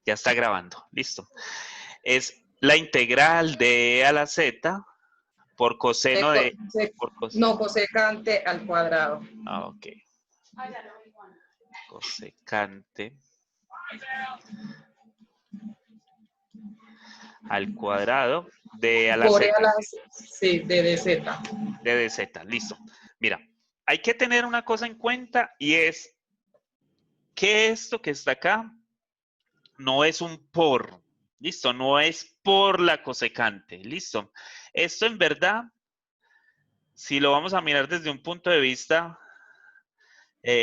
Ya está grabando. Listo. Es la integral de e a la z por coseno de... No, cosecante al cuadrado. Ah, ok. Cosecante al cuadrado de e a la Por z. e a la, sí, de dz. De dz. Listo. Mira, hay que tener una cosa en cuenta y es que esto que está acá no es un por. Listo, no es por la cosecante. Listo. Esto en verdad, si lo vamos a mirar desde un punto de vista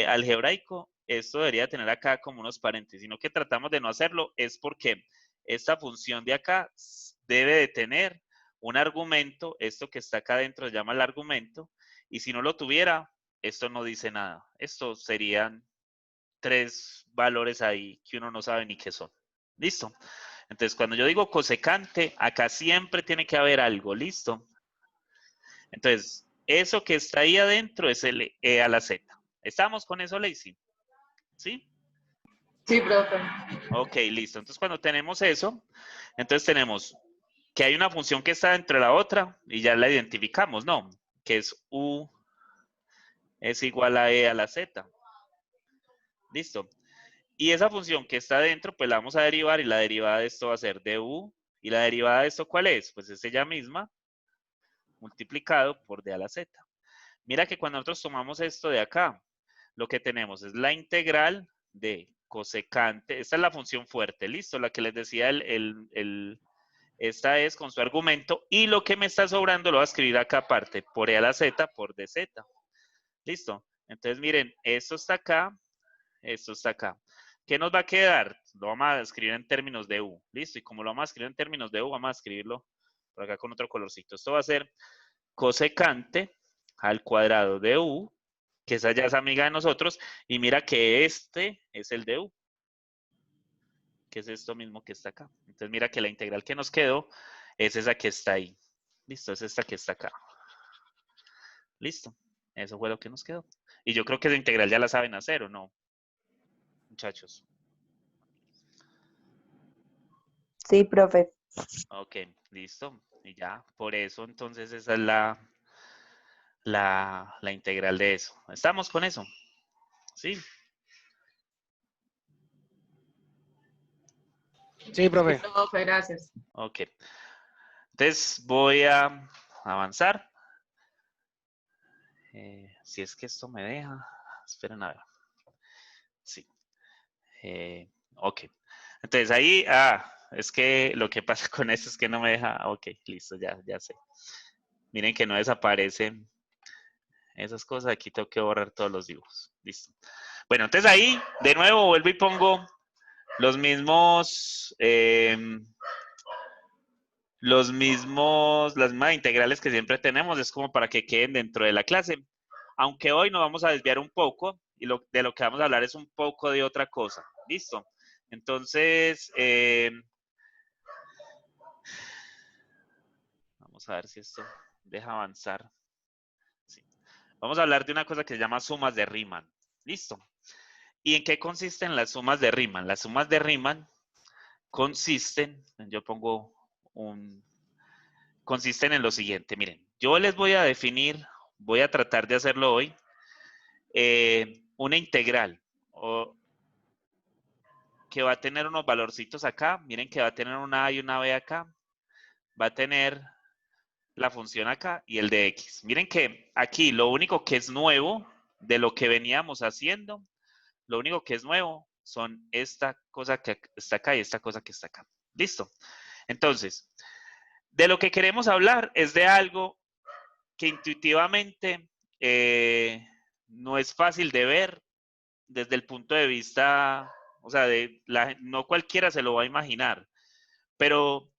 algebraico, esto debería tener acá como unos paréntesis, sino que tratamos de no hacerlo, es porque esta función de acá debe de tener un argumento, esto que está acá adentro se llama el argumento, y si no lo tuviera, esto no dice nada. Esto serían 3 valores ahí que uno no sabe ni qué son. ¿Listo? Entonces, cuando yo digo cosecante, acá siempre tiene que haber algo. ¿Listo? Entonces, eso que está ahí adentro es el e a la z. ¿Estamos con eso, Lacey? ¿Sí? Sí, profe. Ok, listo. Entonces, cuando tenemos eso, entonces tenemos que hay una función que está dentro de la otra y ya la identificamos, ¿no? Que es u es igual a e a la z. ¿Listo? Y esa función que está dentro, pues la vamos a derivar y la derivada de esto va a ser du. ¿Y la derivada de esto cuál es? Pues es ella misma multiplicado por d a la z. Mira que cuando nosotros tomamos esto de acá, lo que tenemos es la integral de cosecante. Esta es la función fuerte, ¿listo? La que les decía, esta es con su argumento. Y lo que me está sobrando lo voy a escribir acá aparte, por e a la z por dz. ¿Listo? Entonces, miren, esto está acá, esto está acá. ¿Qué nos va a quedar? Lo vamos a escribir en términos de u. ¿Listo? Y como lo vamos a escribir en términos de u, vamos a escribirlo por acá con otro colorcito. Esto va a ser cosecante al cuadrado de u, que esa ya es amiga de nosotros, y mira que este es el de u, que es esto mismo que está acá. Entonces mira que la integral que nos quedó es esa que está ahí. Listo, es esta que está acá. Listo, eso fue lo que nos quedó. Y yo creo que esa integral ya la saben hacer, ¿o no? Muchachos. Sí, profe. Ok, listo. Y ya, por eso entonces esa es la integral de eso. ¿Estamos con eso? ¿Sí? Sí, profe. Profe, gracias. Ok. Entonces voy a avanzar. Si es que esto me deja. Esperen a ver. Sí. Ok. Entonces ahí, es que lo que pasa con eso es que no me deja. Ok, listo, ya sé. Miren que no desaparecen esas cosas. Aquí tengo que borrar todos los dibujos. Listo. Bueno, entonces ahí, de nuevo, vuelvo y pongo los mismos, las mismas integrales que siempre tenemos. Es como para que queden dentro de la clase. Aunque hoy nos vamos a desviar un poco y de lo que vamos a hablar es un poco de otra cosa. ¿Listo? Entonces, vamos a ver si esto deja avanzar. Sí. Vamos a hablar de una cosa que se llama sumas de Riemann. ¿Listo? ¿Y en qué consisten las sumas de Riemann? Las sumas de Riemann consisten, yo pongo consisten en lo siguiente. Miren, yo les voy a definir, voy a tratar de hacerlo hoy, una integral que va a tener unos valorcitos acá. Miren que va a tener una A y una B acá. Va a tener la función acá y el de X. Miren que aquí lo único que es nuevo de lo que veníamos haciendo, lo único que es nuevo son esta cosa que está acá y esta cosa que está acá. ¿Listo? Entonces, de lo que queremos hablar es de algo que intuitivamente no es fácil de ver desde el punto de vista, o sea, no cualquiera se lo va a imaginar, pero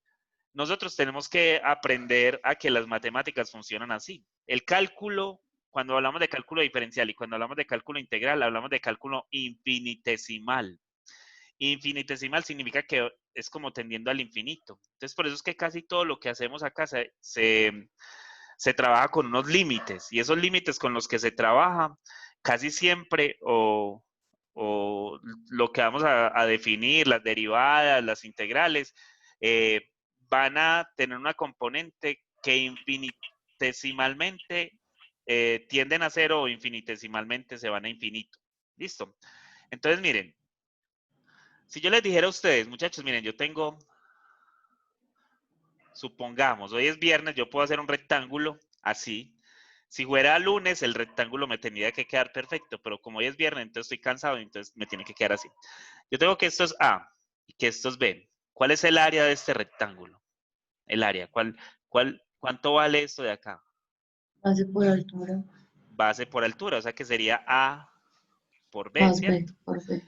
nosotros tenemos que aprender a que las matemáticas funcionan así. El cálculo, cuando hablamos de cálculo diferencial y cuando hablamos de cálculo integral, hablamos de cálculo infinitesimal. Infinitesimal significa que es como tendiendo al infinito. Entonces, por eso es que casi todo lo que hacemos acá se trabaja con unos límites. Y esos límites con los que se trabaja casi siempre o o lo que vamos a definir, las derivadas, las integrales, van a tener una componente que infinitesimalmente tienden a cero o infinitesimalmente se van a infinito. ¿Listo? Entonces, miren, si yo les dijera a ustedes, muchachos, miren, yo tengo, supongamos, hoy es viernes, yo puedo hacer un rectángulo así. Si fuera lunes, el rectángulo me tendría que quedar perfecto, pero como hoy es viernes, entonces estoy cansado, entonces me tiene que quedar así. Yo tengo que esto es A y que esto es B. ¿Cuál es el área de este rectángulo? El área. ¿Cuánto vale esto de acá? Base por altura. Base por altura, o sea que sería A por B, Más B ¿cierto? por B.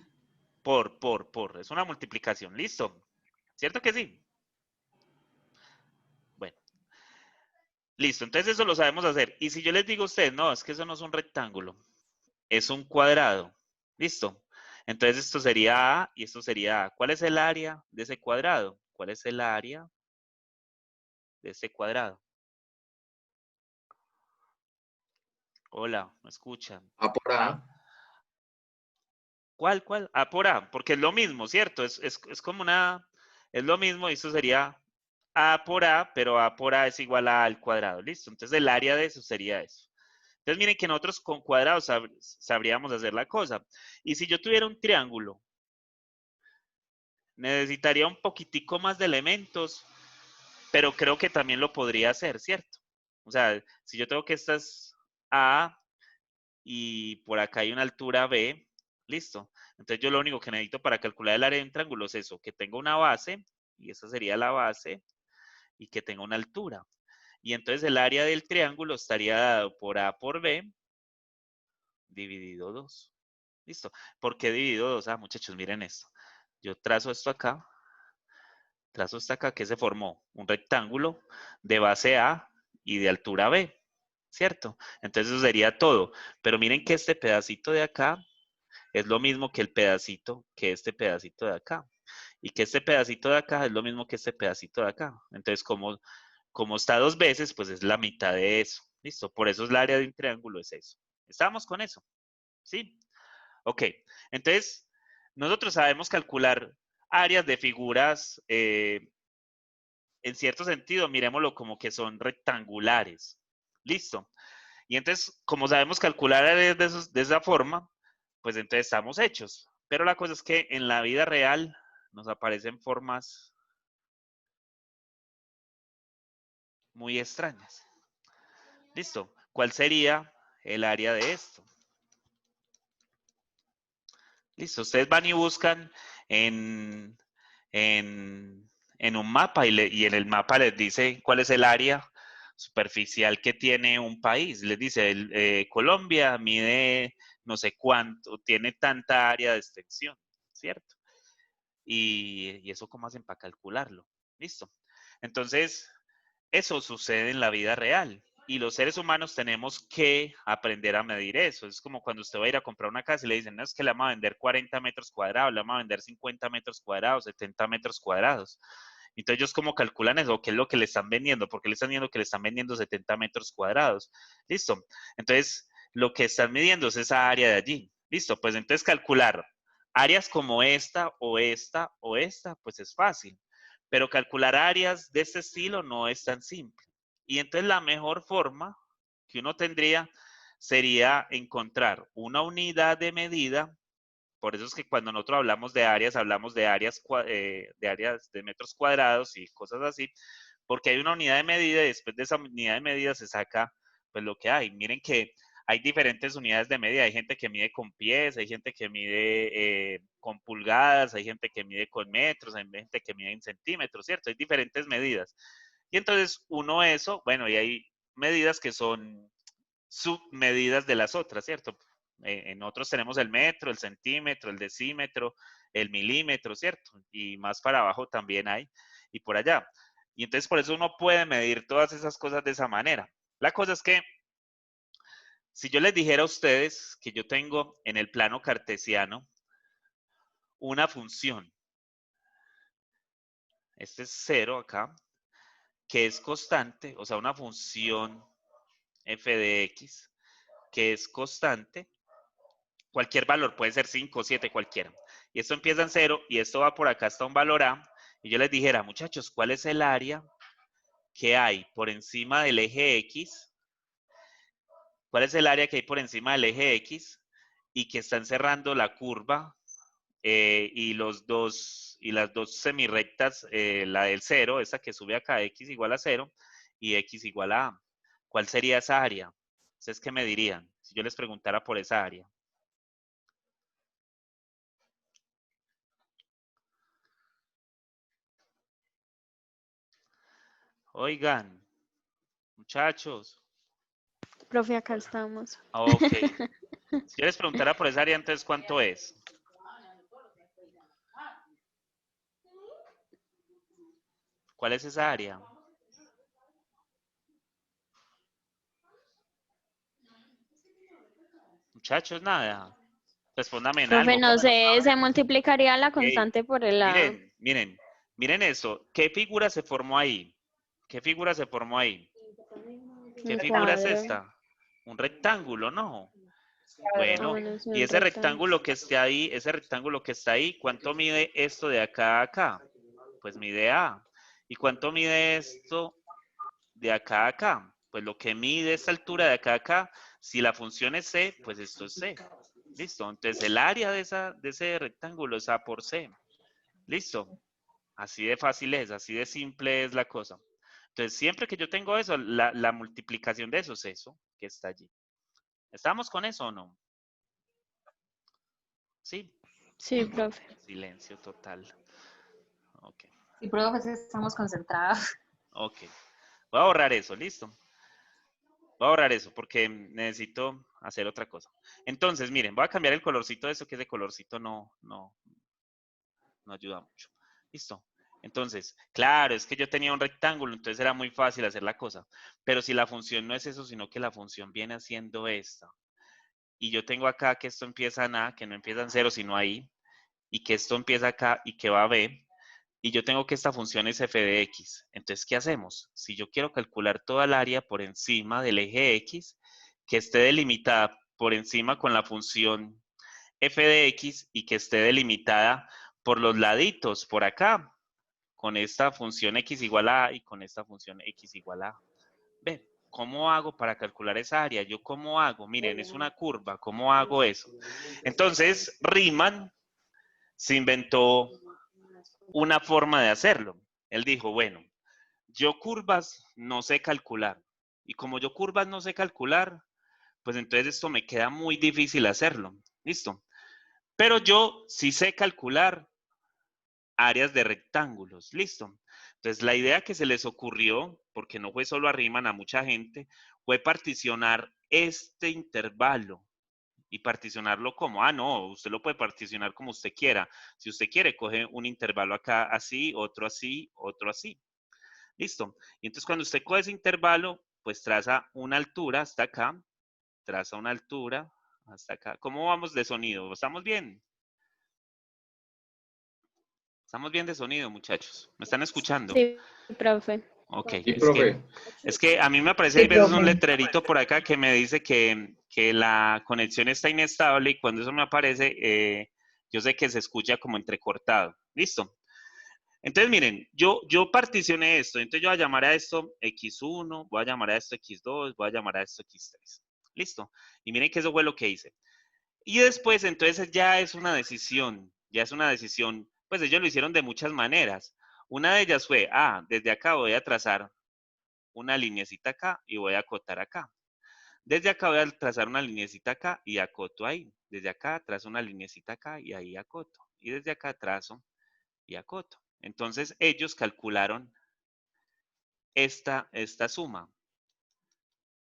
Por. Es una multiplicación, ¿listo? ¿Cierto que sí? Bueno, listo. Entonces eso lo sabemos hacer. Y si yo les digo a ustedes, no, es que eso no es un rectángulo, es un cuadrado. ¿Listo? Entonces esto sería A y esto sería A. ¿Cuál es el área de ese cuadrado? ¿Cuál es el área de ese cuadrado? Hola, ¿me escuchan? A por A. ¿Cuál? A por A, porque es lo mismo, ¿cierto? Es como una, es lo mismo y eso sería A por A, pero A por A es igual a al cuadrado, ¿listo? Entonces el área de eso sería eso. Entonces miren que nosotros con cuadrados sabríamos hacer la cosa. Y si yo tuviera un triángulo, necesitaría un poquitico más de elementos, pero creo que también lo podría hacer, ¿cierto? O sea, si yo tengo que esta es A y por acá hay una altura B, listo. Entonces yo lo único que necesito para calcular el área de un triángulo es eso, que tenga una base, y esa sería la base, y que tenga una altura. Y entonces el área del triángulo estaría dado por A por B dividido 2. ¿Listo? ¿Por qué dividido 2? Ah, muchachos, miren esto. Yo trazo esto acá, trazo esto acá, que se formó un rectángulo de base A y de altura B, ¿cierto? Entonces eso sería todo. Pero miren que este pedacito de acá es lo mismo que el pedacito, que este pedacito de acá. Y que este pedacito de acá es lo mismo que este pedacito de acá. Entonces, como está dos veces, pues es la mitad de eso. ¿Listo? Por eso es el área de un triángulo, es eso. ¿Estamos con eso? ¿Sí? Ok. Entonces, nosotros sabemos calcular áreas de figuras, en cierto sentido, miremoslo como que son rectangulares. ¿Listo? Y entonces, como sabemos calcular áreas de esa forma, pues entonces estamos hechos. Pero la cosa es que en la vida real nos aparecen formas muy extrañas. ¿Listo? ¿Cuál sería el área de esto? Listo, ustedes van y buscan en, en un mapa y en el mapa les dice cuál es el área superficial que tiene un país. Les dice, Colombia mide no sé cuánto, tiene tanta área de extensión, ¿cierto? Y eso cómo hacen para calcularlo. Listo. Entonces, eso sucede en la vida real. Y los seres humanos tenemos que aprender a medir eso. Es como cuando usted va a ir a comprar una casa y le dicen, no, es que le vamos a vender 40 metros cuadrados, le vamos a vender 50 metros cuadrados, 70 metros cuadrados. Entonces ellos cómo calculan eso, qué es lo que le están vendiendo, porque le están viendo que le están vendiendo 70 metros cuadrados. Listo. Entonces, lo que están midiendo es esa área de allí. Listo. Pues entonces calcular áreas como esta o esta o esta, pues es fácil. Pero calcular áreas de este estilo no es tan simple. Y entonces la mejor forma que uno tendría sería encontrar una unidad de medida. Por eso es que cuando nosotros hablamos de áreas de metros cuadrados y cosas así, porque hay una unidad de medida y después de esa unidad de medida se saca pues lo que hay. Miren que hay diferentes unidades de medida. Hay gente que mide con pies, hay gente que mide con pulgadas, hay gente que mide con metros, hay gente que mide en centímetros, ¿cierto? Hay diferentes medidas. Y entonces uno eso, bueno, y hay medidas que son submedidas de las otras, ¿cierto? En otros tenemos el metro, el centímetro, el decímetro, el milímetro, ¿cierto? Y más para abajo también hay, y por allá. Y entonces por eso uno puede medir todas esas cosas de esa manera. La cosa es que si yo les dijera a ustedes que yo tengo en el plano cartesiano una función, este es 0 acá, que es constante, o sea, una función f de x, que es constante, cualquier valor, puede ser 5, 7, cualquiera. Y esto empieza en 0 y esto va por acá hasta un valor A. Y yo les dijera, muchachos, ¿cuál es el área que hay por encima del eje X? ¿Cuál es el área que hay por encima del eje X y que están cerrando la curva y las dos semirrectas, la del 0, esta que sube acá, X igual a 0 y X igual a A? ¿Cuál sería esa área? ¿Ustedes qué me dirían si yo les preguntara por esa área? Oigan, muchachos. Profe, acá estamos. Ok. Si yo les preguntara por esa área, entonces, ¿cuánto es? ¿Cuál es esa área? Muchachos, nada. Respóndame en Profe, algo. no sé, se multiplicaría la Ey, constante por el lado. miren eso. ¿Qué figura se formó ahí? ¿Qué figura se formó ahí? ¿Qué Un figura es cuadro. esta? Un rectángulo, ¿no? Ah, Bueno, bueno, es y un ese rectángulo. rectángulo que esté ahí, ¿cuánto mide esto de acá a acá? Pues mide A. ¿Y cuánto mide esto de acá a acá? Pues lo que mide esta altura de acá a acá, si la función es C, pues esto es C. Listo. Entonces el área de ese rectángulo es A por C. Listo. Así de fácil es, así de simple es la cosa. Entonces siempre que yo tengo eso, la multiplicación de eso es eso que está allí. ¿Estamos con eso o no? Sí. Sí, profe. Silencio total. Ok. Sí, profe, sí, estamos concentrados. Ok. Voy a borrar eso, listo. Voy a borrar eso porque necesito hacer otra cosa. Entonces, miren, voy a cambiar el colorcito de eso, que ese colorcito no ayuda mucho. Listo. Entonces, claro, es que yo tenía un rectángulo, entonces era muy fácil hacer la cosa. Pero si la función no es eso, sino que la función viene haciendo esta. Y yo tengo acá que esto empieza en A, que no empieza en 0, sino ahí. Y que esto empieza acá y que va a B. Y yo tengo que esta función es f de x. Entonces, ¿qué hacemos? Si yo quiero calcular toda el área por encima del eje x, que esté delimitada por encima con la función f de x y que esté delimitada por los laditos, por acá, con esta función x igual a y con esta función x igual a b. ¿Cómo hago para calcular esa área? ¿Yo cómo hago? Miren, es una curva. ¿Cómo hago eso? Entonces, Riemann se inventó una forma de hacerlo. Él dijo, bueno, yo curvas no sé calcular. Y como yo curvas no sé calcular, pues entonces esto me queda muy difícil hacerlo. ¿Listo? Pero yo sí sé calcular áreas de rectángulos. ¿Listo? Entonces la idea que se les ocurrió, porque no fue solo a Riemann, a mucha gente, fue particionar este intervalo. Y particionarlo como, no, usted lo puede particionar como usted quiera. Si usted quiere, coge un intervalo acá así, otro así, otro así. Listo. Y entonces cuando usted coge ese intervalo, pues traza una altura hasta acá, traza una altura hasta acá. ¿Cómo vamos de sonido? ¿Estamos bien? Estamos bien de sonido, muchachos. ¿Me están escuchando? Sí, profe. Ok, Sí, profe. es que a mí me aparece, Sí, hay veces un profe. letrerito por acá que me dice que la conexión está inestable y cuando eso me aparece, yo sé que se escucha como entrecortado. ¿Listo? Entonces, miren, yo particioné esto. Entonces, yo voy a llamar a esto X1, voy a llamar a esto X2, voy a llamar a esto X3. ¿Listo? Y miren que eso fue lo que hice. Y después, entonces, ya es una decisión, pues ellos lo hicieron de muchas maneras. Una de ellas fue, desde acá voy a trazar una linecita acá y voy a acotar acá. Desde acá voy a trazar una linecita acá y acoto ahí. Desde acá trazo una linecita acá y ahí acoto. Y desde acá trazo y acoto. Entonces ellos calcularon esta suma,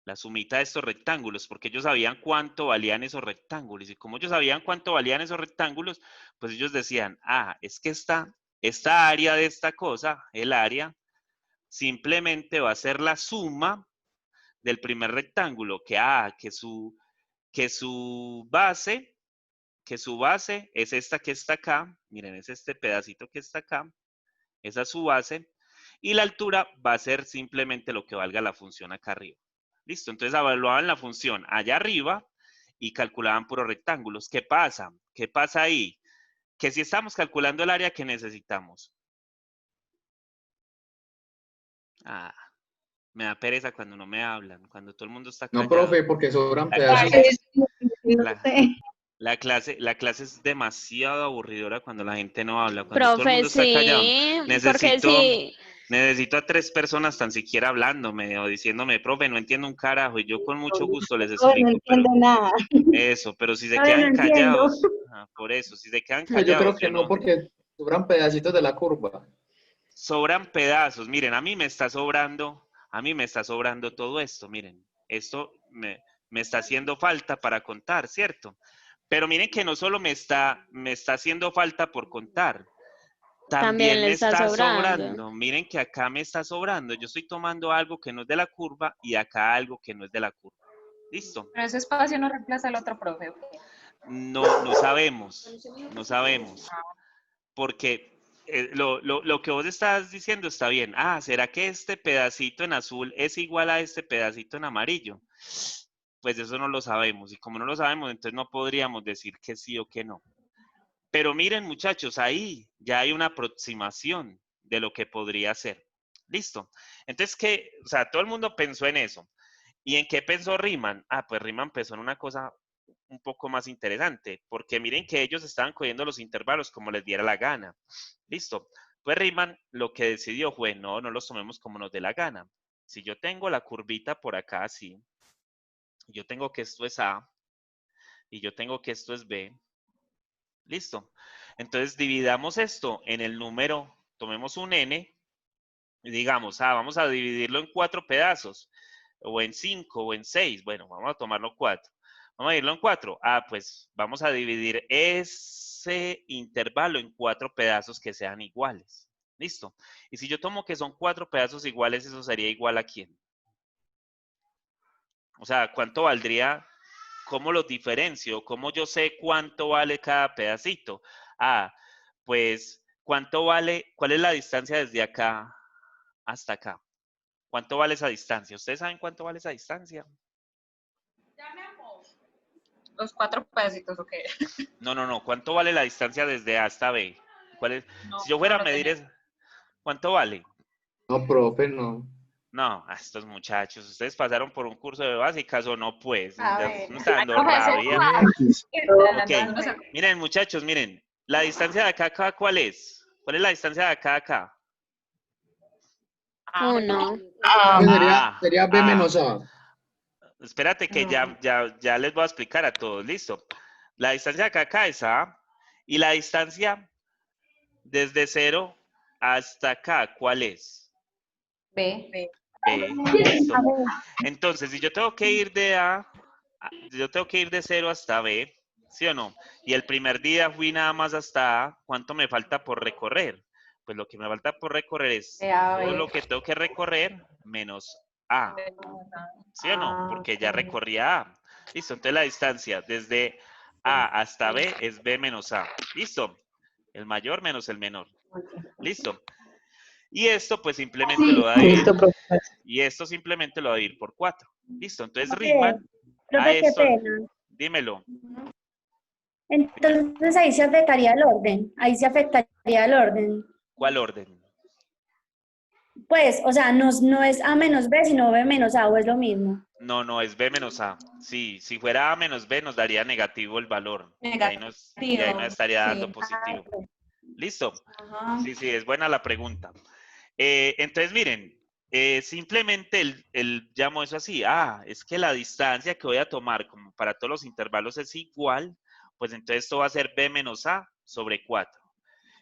la sumita de estos rectángulos, porque ellos sabían cuánto valían esos rectángulos. Y como ellos sabían cuánto valían esos rectángulos, pues ellos decían, es que esta área de esta cosa, el área, simplemente va a ser la suma del primer rectángulo, que su base es esta que está acá, miren, es este pedacito que está acá, esa es su base, y la altura va a ser simplemente lo que valga la función acá arriba. Listo, entonces evaluaban la función allá arriba y calculaban puros rectángulos. ¿Qué pasa? ¿Qué pasa ahí? Que si estamos calculando el área que necesitamos. Ah, me da pereza cuando no me hablan, cuando todo el mundo está No, callado. profe, porque sobran La pedacitos. La clase es demasiado aburridora cuando la gente no habla, cuando todo el Profe, mundo está callado. sí, porque Necesito, sí, necesito a 3 personas tan siquiera hablándome o diciéndome, profe, no entiendo un carajo, y yo con mucho gusto les No, no explico, pero entiendo nada. eso, pero si se Ahora no quedan entiendo. callados, por eso, si se quedan Yo creo callados, que yo no, no. porque sobran pedacitos de la curva. Sobran pedazos, miren, a mí me está sobrando todo esto, miren, esto me está haciendo falta para contar, ¿cierto? Pero miren que no solo me está haciendo falta por contar, también también le me está está sobrando. sobrando. Miren que acá me está sobrando. Yo estoy tomando algo que no es de la curva y acá algo que no es de la curva. ¿Listo? Pero ese espacio no reemplaza al otro profe. ¿Ok? No sabemos, no sabemos. Porque lo que vos estás diciendo está bien. Ah, ¿será que este pedacito en azul es igual a este pedacito en amarillo? Pues eso no lo sabemos. Y como no lo sabemos, entonces no podríamos decir que sí o que no. Pero miren, muchachos, ahí ya hay una aproximación de lo que podría ser. ¿Listo? Entonces, o sea, todo el mundo pensó en eso. ¿Y en qué pensó Riemann? Ah, pues Riemann pensó en una cosa un poco más interesante, porque miren que ellos estaban cogiendo los intervalos como les diera la gana. ¿Listo? Pues Riemann lo que decidió fue, no los tomemos como nos dé la gana. Si yo tengo la curvita por acá así, yo tengo que esto es A, y yo tengo que esto es B, listo. Entonces dividamos esto en el número, tomemos un n y digamos, vamos a dividirlo en 4 pedazos, o en 5, o en 6. Bueno, vamos a tomarlo 4. Vamos a dividirlo en 4. Pues vamos a dividir ese intervalo en 4 pedazos que sean iguales. Listo. Y si yo tomo que son 4 pedazos iguales, ¿eso sería igual a quién? O sea, ¿cuánto valdría? ¿Cómo los diferencio? ¿Cómo yo sé cuánto vale cada pedacito? Pues, ¿cuánto vale? ¿Cuál es la distancia desde acá hasta acá? ¿Cuánto vale esa distancia? ¿Ustedes saben cuánto vale esa distancia? Los 4 pedacitos, ¿ok? No. ¿Cuánto vale la distancia desde A hasta B? ¿Cuál es? No, Si yo fuera a no lo medir, tenía. ¿cuánto vale? No, profe, no. No, a estos muchachos, ustedes pasaron por un curso de básicas o no, pues, A ya ver. me está dando Profe, ese rabia. X. Ok, miren, muchachos, miren, la distancia de acá, ¿cuál es? ¿Cuál es la distancia de acá a acá? Uno. Profe, Ah, sería B menos A. Espérate que ya les voy a explicar a todos, listo. La distancia de acá a acá es A, y la distancia desde 0 hasta acá, ¿cuál es? B. B, listo. Entonces, si yo tengo que ir yo tengo que ir de 0 hasta B, ¿sí o no? Y el primer día fui nada más hasta A, ¿cuánto me falta por recorrer? Pues lo que me falta por recorrer es De A a todo B. lo que tengo que recorrer menos A, ¿sí o no? Porque ya recorría A. Listo, entonces la distancia desde A hasta B es B menos A. ¿Listo? El mayor menos el menor. ¿Listo? Y esto pues simplemente lo va a dividir. Listo, profe. Y esto simplemente lo va a dividir por 4. Listo, entonces Profe, Riemann a profe, qué esto, pena. dímelo. Entonces ahí se afectaría el orden. Ahí se afectaría el orden. ¿Cuál orden? Pues, o sea, no es A menos B, sino B menos A, o es lo mismo. No, es B menos A. Sí, si fuera A menos B nos daría negativo el valor. Y ahí nos estaría dando positivo. ¿Listo? Ajá. Sí, es buena la pregunta. Entonces, miren, simplemente llamo eso así. Es que la distancia que voy a tomar como para todos los intervalos es igual, pues entonces esto va a ser B menos A sobre 4.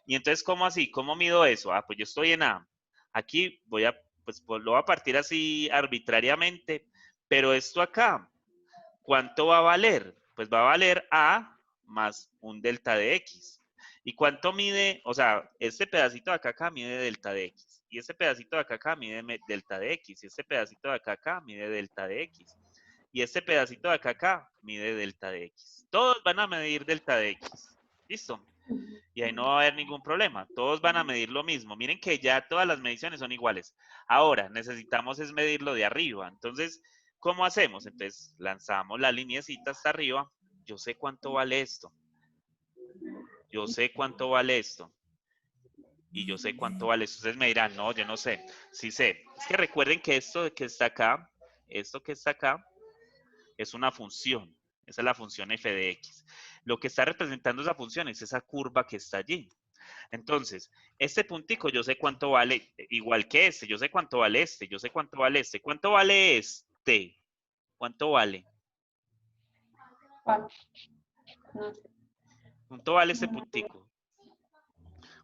Y entonces, ¿cómo así? ¿Cómo mido eso? Pues yo estoy en A. Aquí pues lo voy a partir así arbitrariamente, pero esto acá, ¿cuánto va a valer? Pues va a valer A más un delta de X. ¿Y cuánto mide? O sea, este pedacito de acá mide delta de X. Y este pedacito de acá mide delta de X. Y este pedacito de acá mide delta de X. Y este pedacito de acá mide delta de X. Todos van a medir delta de X. ¿Listo? Y ahí no va a haber ningún problema. Todos van a medir lo mismo. Miren que ya todas las mediciones son iguales. Ahora, necesitamos es medirlo de arriba. Entonces, ¿Cómo hacemos? Entonces, lanzamos la lineecita hasta arriba. Yo sé cuánto vale esto. Yo sé cuánto vale esto. Y yo sé cuánto vale esto. Ustedes me dirán, no, yo no sé. Sí sé. Es que recuerden que esto que está acá, es una función. Esa es la función f de x. Lo que está representando esa función es esa curva que está allí. Entonces, este puntico yo sé cuánto vale, igual que este. Yo sé cuánto vale este. Yo sé cuánto vale este. ¿Cuánto vale este? ¿Cuánto vale? ¿Cuál? No. ¿Cuánto vale este puntico?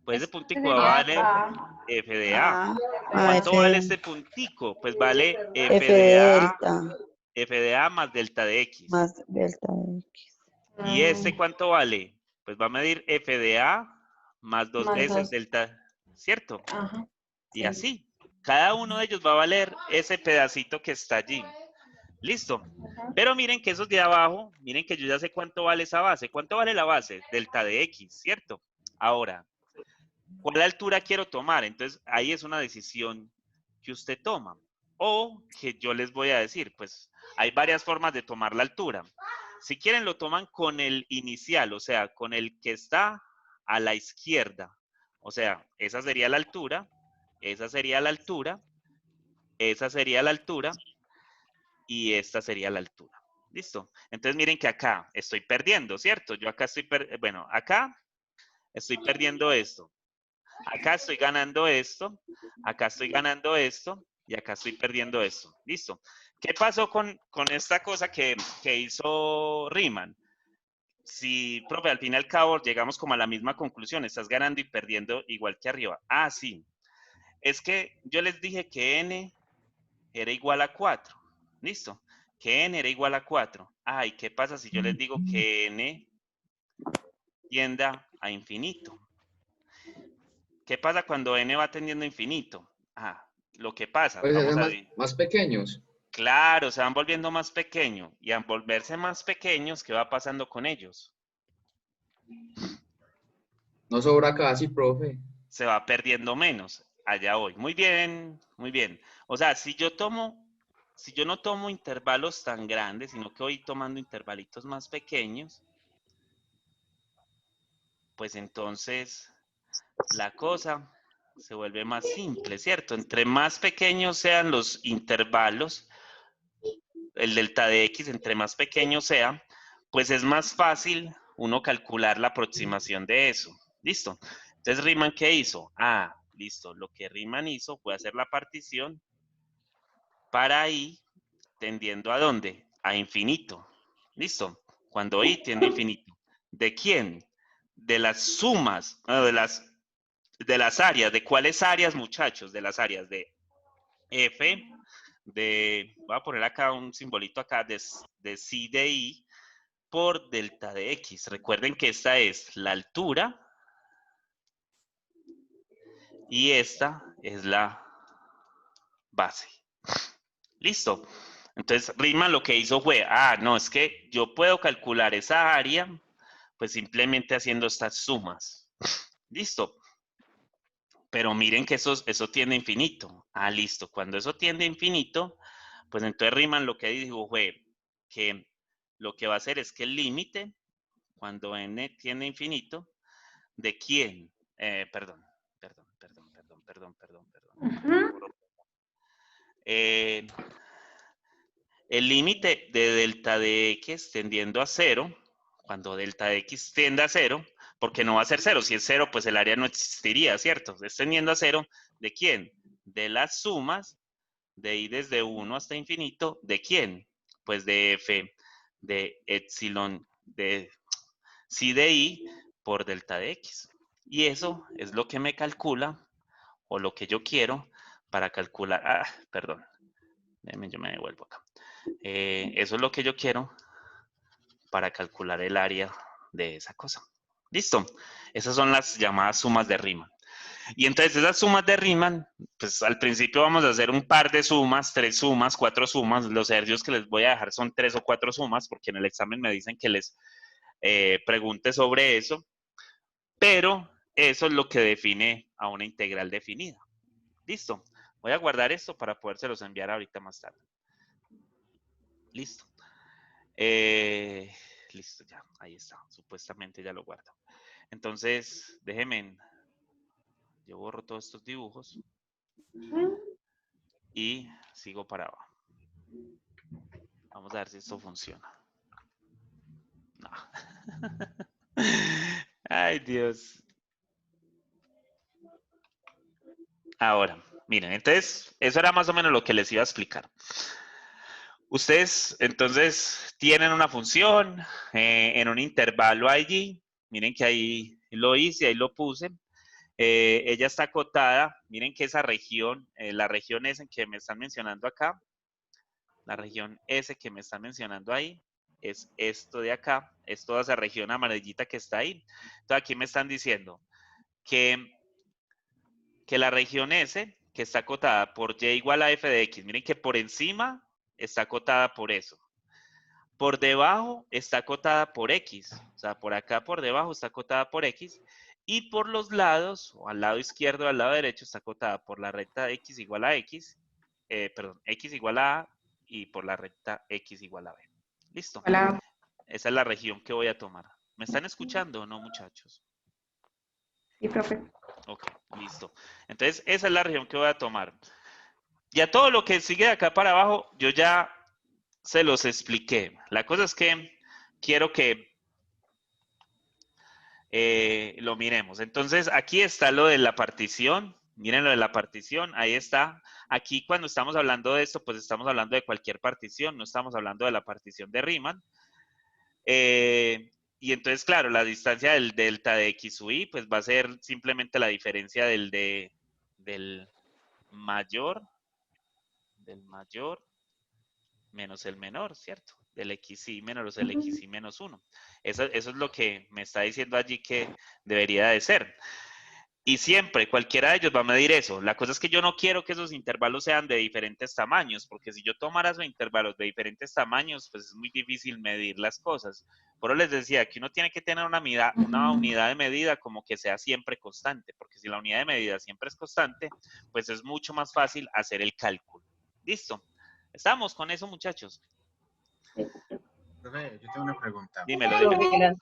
Pues ese Este puntico sería va a valer A. f de a. A, ¿Cuánto F, vale este puntico? Pues vale F de delta f de a más delta de x. más delta de X. ¿Y este cuánto vale? Pues va a medir f de a más dos Más veces dos. delta, ¿cierto? Ajá. Y Sí. así. Cada uno de ellos va a valer ese pedacito que está allí. Listo. Ajá. Pero miren que esos de abajo, miren que yo ya sé cuánto vale esa base. ¿Cuánto vale la base? Delta de x, ¿cierto? Ahora, ¿cuál altura quiero tomar? Entonces, ahí es una decisión que usted toma. O que yo les voy a decir, pues hay varias formas de tomar la altura. Si quieren, lo toman con el inicial, o sea, con el que está a la izquierda. O sea, esa sería la altura, esa sería la altura, esa sería la altura y esta sería la altura. ¿Listo? Entonces, miren que acá estoy perdiendo, ¿cierto? Yo acá estoy, bueno, acá estoy perdiendo esto. Acá estoy ganando esto, acá estoy ganando esto y acá estoy perdiendo esto. ¿Listo? ¿Qué pasó con esta cosa que hizo Riemann? Sí, profe, al fin y al cabo llegamos como a la misma conclusión. Estás ganando y perdiendo igual que arriba. Ah, sí. Es que yo les dije que n era igual a 4. ¿Listo? Que n era igual a 4. Ah, ¿y qué pasa si yo les digo que n tienda a infinito? ¿Qué pasa cuando n va tendiendo a infinito? Ah, lo que pasa, Pues se vamos hacen a más, ver. más pequeños. Claro, se van volviendo más pequeños. Y al volverse más pequeños, ¿qué va pasando con ellos? No sobra casi, profe. Se va perdiendo menos. Allá voy. Muy bien, muy bien. O sea, si yo no tomo intervalos tan grandes, sino que voy tomando intervalitos más pequeños, pues entonces la cosa se vuelve más simple, ¿cierto? Entre más pequeños sean los intervalos, el delta de x, entre más pequeño sea, pues es más fácil uno calcular la aproximación de eso. ¿Listo? Entonces, Riemann, ¿qué hizo? Ah, listo. Lo que Riemann hizo fue hacer la partición para i tendiendo ¿a dónde? A infinito. ¿Listo? Cuando i tiende a infinito. ¿De quién? De las sumas, de las áreas. ¿De cuáles áreas, muchachos? De las áreas de f, voy a poner acá un simbolito acá, de psi de i por delta de x. Recuerden que esta es la altura y esta es la base. ¿Listo? Entonces, Riemann lo que hizo fue, no, es que yo puedo calcular esa área, pues simplemente haciendo estas sumas. ¿Listo? Pero miren que eso tiende a infinito. Ah, listo. Cuando eso tiende a infinito, pues entonces Riemann lo que dijo fue que lo que va a hacer es que el límite, cuando n tiende a infinito, ¿de quién? Perdón. Ujú. El límite de delta de x tendiendo a 0, cuando delta de x tiende a 0, porque no va a ser 0, si es 0, pues el área no existiría, ¿cierto? Es tendiendo a 0, ¿de quién? De las sumas de i desde 1 hasta infinito, ¿de quién? Pues de f de epsilon de psi de i por delta de x. Y eso es lo que me calcula, o lo que yo quiero para calcular, perdón, yo me devuelvo acá. Eso es lo que yo quiero para calcular el área de esa cosa. ¿Listo? Esas son las llamadas sumas de Riemann. Y entonces esas sumas de Riemann, pues al principio vamos a hacer un par de sumas, 3 sumas, 4 sumas. Los ejercicios que les voy a dejar son 3 o 4 sumas, porque en el examen me dicen que les pregunte sobre eso. Pero eso es lo que define a una integral definida. ¿Listo? Voy a guardar esto para podérselos enviar ahorita más tarde. Listo. Listo, ya, ahí está. Supuestamente ya lo guardo. Entonces, déjenme, yo borro todos estos dibujos y sigo para abajo. Vamos a ver si esto funciona. No. Ay, Dios. Ahora, miren, entonces, eso era más o menos lo que les iba a explicar. Ustedes, entonces, tienen una función en un intervalo allí. Miren que ahí lo hice, ahí lo puse. Ella está acotada. Miren que esa región, la región S que me están mencionando acá, la región S que me están mencionando ahí, es esto de acá, es toda esa región amarillita que está ahí. Entonces, aquí me están diciendo que la región S, que está acotada por y igual a f de x, miren que por encima está acotada por eso. Por debajo está acotada por x, o sea, por acá por debajo está acotada por x, y por los lados, o al lado izquierdo o al lado derecho, está acotada por la recta x igual a x, x igual a a, y por la recta x igual a b. ¿Listo? Hola. Esa es la región que voy a tomar. ¿Me están escuchando o no, muchachos? Sí, profe. Ok, listo. Entonces, esa es la región que voy a tomar. Ya todo lo que sigue de acá para abajo, yo ya se los expliqué. La cosa es que quiero que lo miremos. Entonces, aquí está lo de la partición. Miren lo de la partición, ahí está. Aquí cuando estamos hablando de esto, pues estamos hablando de cualquier partición, no estamos hablando de la partición de Riemann. Y entonces, claro, la distancia del delta de x sub y, pues va a ser simplemente la diferencia del mayor menos el menor, ¿cierto? Del xy menos el xy menos 1. Eso es lo que me está diciendo allí que debería de ser. Y siempre, cualquiera de ellos va a medir eso. La cosa es que yo no quiero que esos intervalos sean de diferentes tamaños, porque si yo tomara esos intervalos de diferentes tamaños, pues es muy difícil medir las cosas. Por eso les decía que uno tiene que tener una unidad de medida como que sea siempre constante, porque si la unidad de medida siempre es constante, pues es mucho más fácil hacer el cálculo. ¿Listo? ¿Estamos con eso, muchachos? Profe, yo tengo una pregunta. Dímelo, dímelo.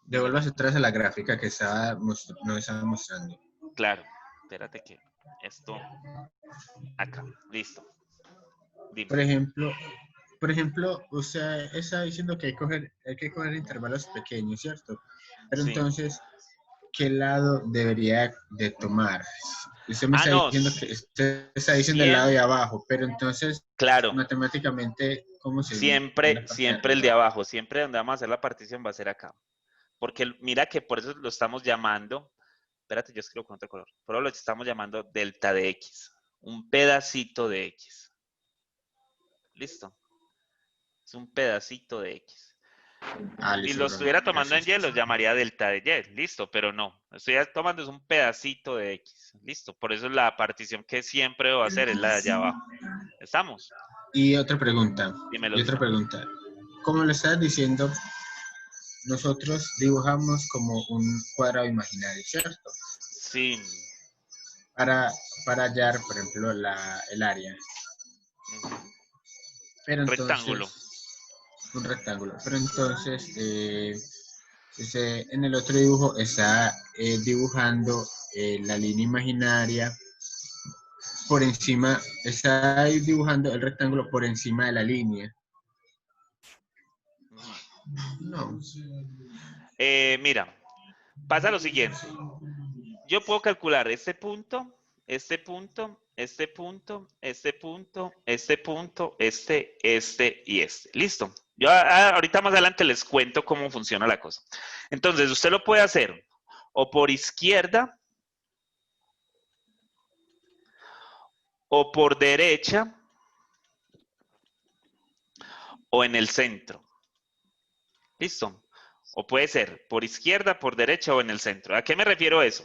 Devuélvase atrás a la gráfica que nos estaba mostrando. Claro, espérate que esto acá, listo. Dime. Por ejemplo, usted está diciendo que hay que coger intervalos pequeños, ¿cierto? Pero Sí. entonces, ¿qué lado debería de tomar? Usted me está no, diciendo que usted está diciendo el lado de abajo, pero entonces, claro, matemáticamente, ¿cómo se siempre el de abajo, siempre donde vamos a hacer la partición va a ser acá. Porque mira que por eso lo estamos llamando, espérate, yo escribo con otro color, por eso lo estamos llamando delta de x, un pedacito de x. ¿Listo? Es un pedacito de x. Si listo, lo profe, estuviera tomando en gracias. y, lo llamaría delta de y, listo, pero no. Estoy tomando es un pedacito de x, listo. Por eso la partición que siempre va a hacer es la de allá abajo. ¿Estamos? Y otra pregunta. Dímelo, Y otra dímelo. pregunta. Como le estás diciendo, nosotros dibujamos como un cuadrado imaginario, ¿cierto? Sí. Para hallar, por ejemplo, el área. Pero entonces, Rectángulo. un rectángulo. Pero entonces, en el otro dibujo está dibujando la línea imaginaria por encima, está dibujando el rectángulo por encima de la línea. No. Mira, pasa lo siguiente. Yo puedo calcular este punto, este punto, este punto, este punto, este punto, este y este. Listo. Yo ahorita más adelante les cuento cómo funciona la cosa. Entonces, usted lo puede hacer o por izquierda o por derecha o en el centro. ¿Listo? O puede ser por izquierda, por derecha o en el centro. ¿A qué me refiero a eso?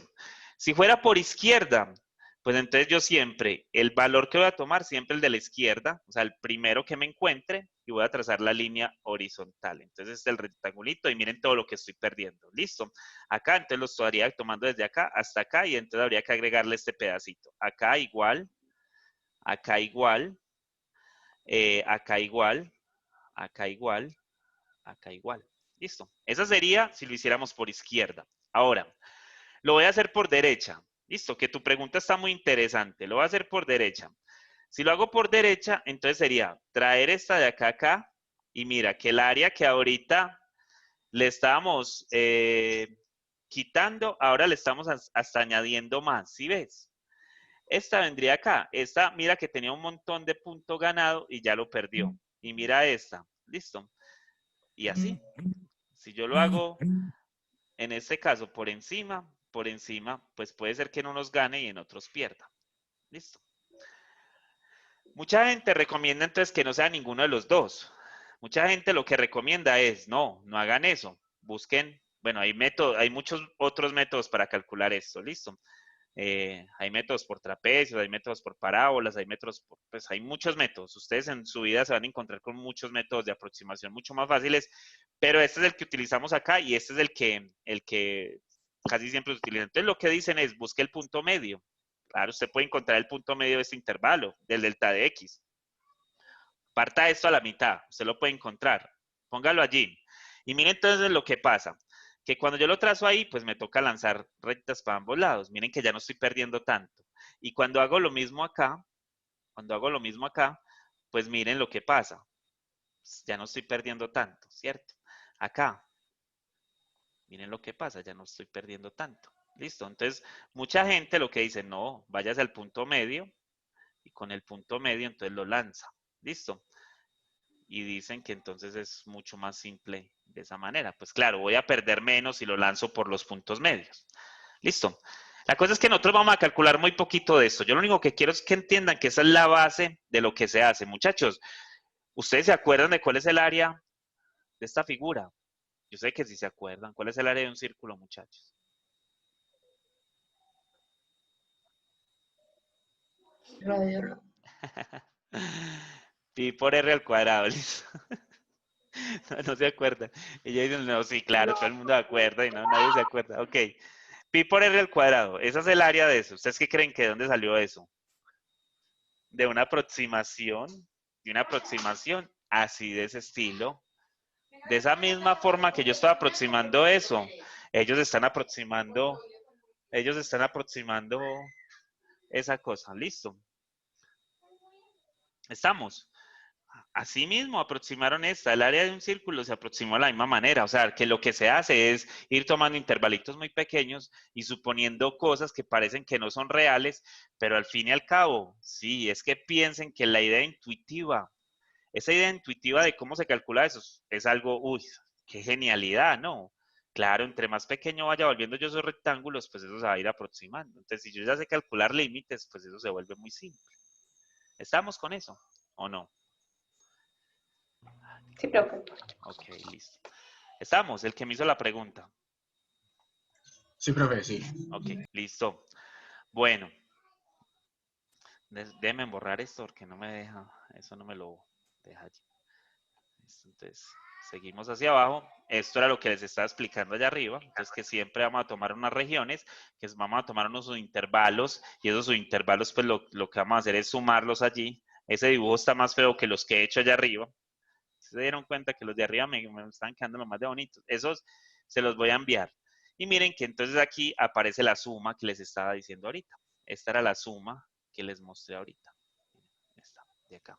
Si fuera por izquierda, pues entonces yo siempre, el valor que voy a tomar, siempre el de la izquierda, o sea, el primero que me encuentre, y voy a trazar la línea horizontal. Entonces es el rectangulito y miren todo lo que estoy perdiendo. ¿Listo? Acá, entonces lo estaría tomando desde acá hasta acá y entonces habría que agregarle este pedacito. Acá igual, acá igual, acá igual, acá igual, acá igual. Listo. Esa sería si lo hiciéramos por izquierda. Ahora, lo voy a hacer por derecha. Listo, que tu pregunta está muy interesante. Lo voy a hacer por derecha. Si lo hago por derecha, entonces sería traer esta de acá a acá. Y mira, que el área que ahorita le estábamos quitando, ahora le estamos hasta añadiendo más. ¿Sí ves? Esta vendría acá. Esta, mira que tenía un montón de punto ganado y ya lo perdió. Y mira esta. Listo. Y así. Si yo lo hago, en este caso, por encima, pues puede ser que en unos gane y en otros pierda. Listo. Mucha gente recomienda entonces que no sea ninguno de los dos. Mucha gente lo que recomienda es, no hagan eso. Busquen, bueno, hay muchos otros métodos para calcular esto. Listo. Hay métodos por trapecios, hay métodos por parábolas, pues hay muchos métodos. Ustedes en su vida se van a encontrar con muchos métodos de aproximación mucho más fáciles, pero este es el que utilizamos acá y este es el que casi siempre se utiliza. Entonces lo que dicen es, busque el punto medio. Claro, usted puede encontrar el punto medio de este intervalo, del delta de x. Parta esto a la mitad, usted lo puede encontrar. Póngalo allí. Y miren entonces lo que pasa. Que cuando yo lo trazo ahí, pues me toca lanzar rectas para ambos lados. Miren que ya no estoy perdiendo tanto. Y cuando hago lo mismo acá, pues miren lo que pasa. Ya no estoy perdiendo tanto, ¿cierto? Acá, miren lo que pasa, ya no estoy perdiendo tanto. Listo, entonces mucha gente lo que dice, no, váyase al punto medio y con el punto medio entonces lo lanza. Listo. Y dicen que entonces es mucho más simple de esa manera. Pues claro, voy a perder menos si lo lanzo por los puntos medios. Listo. La cosa es que nosotros vamos a calcular muy poquito de esto. Yo lo único que quiero es que entiendan que esa es la base de lo que se hace. Muchachos, ¿ustedes se acuerdan de cuál es el área de esta figura? Yo sé que sí se acuerdan. ¿Cuál es el área de un círculo, muchachos? Radio. Pi por R al cuadrado, ¿listo? No se acuerdan. Y ellos dicen, no, sí, claro, todo el mundo se acuerda y no, nadie se acuerda. Ok. Pi por R al cuadrado. Esa es el área de eso. ¿Ustedes qué creen que de dónde salió eso? De una aproximación así de ese estilo. De esa misma forma que yo estaba aproximando eso. Ellos están aproximando esa cosa. Listo. Estamos. Asimismo, aproximaron esta. El área de un círculo se aproximó de la misma manera. O sea, que lo que se hace es ir tomando intervalitos muy pequeños y suponiendo cosas que parecen que no son reales, pero al fin y al cabo, sí, es que piensen que la idea intuitiva, esa idea intuitiva de cómo se calcula eso, es algo, uy, qué genialidad, ¿no? Claro, entre más pequeño vaya volviendo yo esos rectángulos, pues eso se va a ir aproximando. Entonces, si yo ya sé calcular límites, pues eso se vuelve muy simple. ¿Estamos con eso o no? Sí, profe. Ok, listo. Estamos, el que me hizo la pregunta. Sí, profe, sí. Ok, listo. Bueno, déjenme borrar esto porque no me deja, eso no me lo deja allí. Listo, entonces, seguimos hacia abajo. Esto era lo que les estaba explicando allá arriba. Entonces, que siempre vamos a tomar unas regiones, vamos a tomar unos subintervalos, y esos subintervalos, pues lo que vamos a hacer es sumarlos allí. Ese dibujo está más feo que los que he hecho allá arriba. Se dieron cuenta que los de arriba me están quedando lo más de bonitos. Esos se los voy a enviar. Y miren que entonces aquí aparece la suma que les estaba diciendo ahorita. Esta era la suma que les mostré ahorita. Esta, de acá.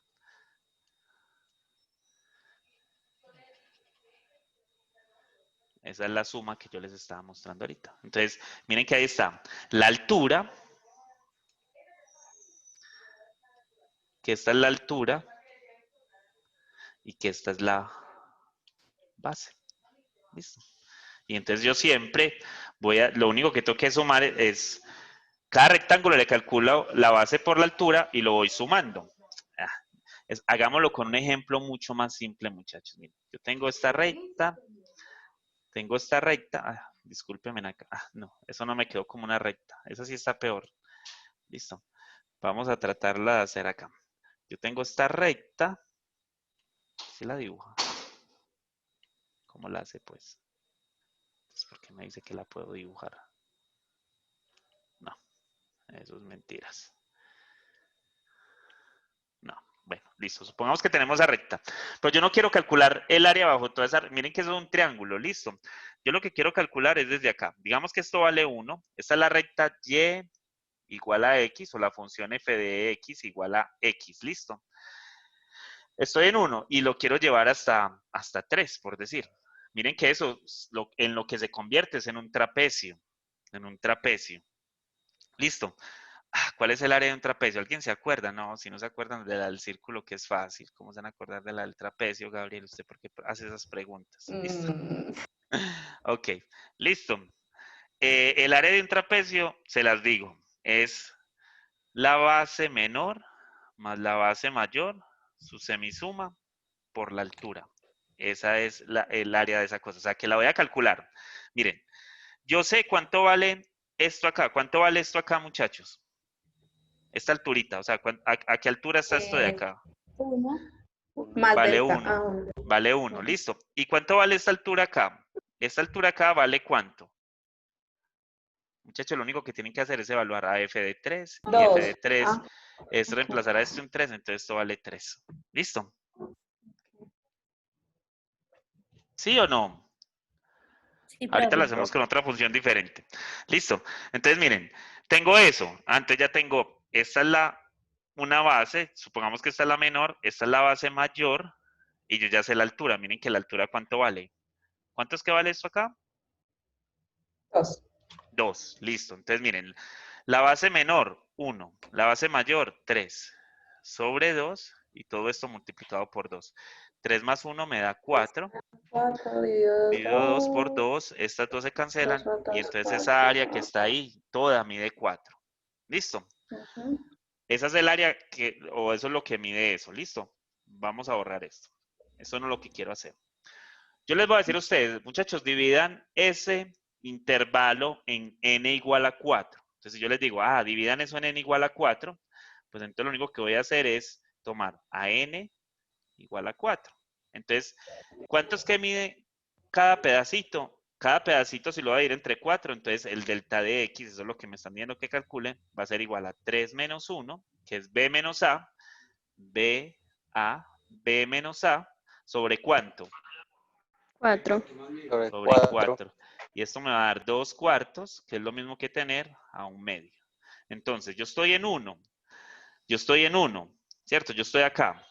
Esa es la suma que yo les estaba mostrando ahorita. Entonces, miren que ahí está. La altura, que esta es la altura, y que esta es la base. ¿Listo? Y entonces yo siempre lo único que tengo que sumar es, cada rectángulo le calculo la base por la altura y lo voy sumando. Hagámoslo con un ejemplo mucho más simple, muchachos. Miren, yo tengo esta recta, discúlpenme acá, no, eso no me quedó como una recta, esa sí está peor. Listo, vamos a tratarla de hacer acá. Yo tengo esta recta, ¿sí la dibuja? ¿Cómo la hace, pues? Es porque me dice que la puedo dibujar. No, eso es mentiras. No, bueno, Listo, supongamos que tenemos esa recta. Pero yo no quiero calcular el área bajo toda esa... Miren que eso es un triángulo, listo. Yo lo que quiero calcular es desde acá. Digamos que esto vale 1. Esta es la recta y igual a x, o la función f de x igual a x, listo. Estoy en 1 y lo quiero llevar hasta 3, por decir. Miren que eso en lo que se convierte es en un trapecio. En un trapecio. Listo. ¿Cuál es el área de un trapecio? ¿Alguien se acuerda? No, si no se acuerdan de la del círculo, que es fácil. ¿Cómo se van a acordar de la del trapecio, Gabriel? ¿Usted por qué hace esas preguntas? ¿Listo? Ok, listo. El área de un trapecio, se las digo, es la base menor más la base mayor, su semisuma, por la altura. Esa es el área de esa cosa. O sea, que la voy a calcular. Miren, yo sé cuánto vale esto acá. ¿Cuánto vale esto acá, muchachos? Esta alturita, o sea, ¿a qué altura está esto de acá? 1. Más Vale delta. 1. Ah, bueno. Vale 1, listo. ¿Y cuánto vale esta altura acá? Esta altura acá vale ¿cuánto? Muchachos, lo único que tienen que hacer es evaluar a f de 3. Y f de 3 Ah, es reemplazar a este un 3, entonces esto vale 3. ¿Listo? ¿Sí o no? Sí, Ahorita lo profe. hacemos con otra función diferente. Listo. Entonces, miren, tengo eso. Antes ya tengo, esta es una base, supongamos que esta es la menor, esta es la base mayor, y yo ya sé la altura. Miren que la altura, ¿cuánto vale? ¿Cuánto es que vale esto acá? 2. 2. Listo. Entonces, miren, la base menor, 1. La base mayor, 3. Sobre 2, y todo esto multiplicado por 2. 3 más 1 me da 4. 4 dividido Divido 2 por 2. 2, estas dos se cancelan, Dos, y dos, entonces esa cuatro. área que está ahí, toda mide 4. ¿Listo? Ujú. Esa es el área o eso es lo que mide eso. ¿Listo? Vamos a borrar esto. Eso no es lo que quiero hacer. Yo les voy a decir a ustedes, muchachos, dividan ese intervalo en n igual a 4. Entonces, si yo les digo, dividan eso en n igual a 4, pues entonces lo único que voy a hacer es tomar a n igual a 4. Entonces, ¿cuánto es que mide cada pedacito? Cada pedacito, si lo voy a ir entre 4, entonces el delta de x, eso es lo que me están viendo que calculen, va a ser igual a 3 menos 1, que es b menos a, b menos a, ¿sobre cuánto? 4. Sobre 4. Y esto me va a dar 2 cuartos, que es lo mismo que tener a 1 medio. Entonces, yo estoy en 1. ¿Cierto? Yo estoy acá.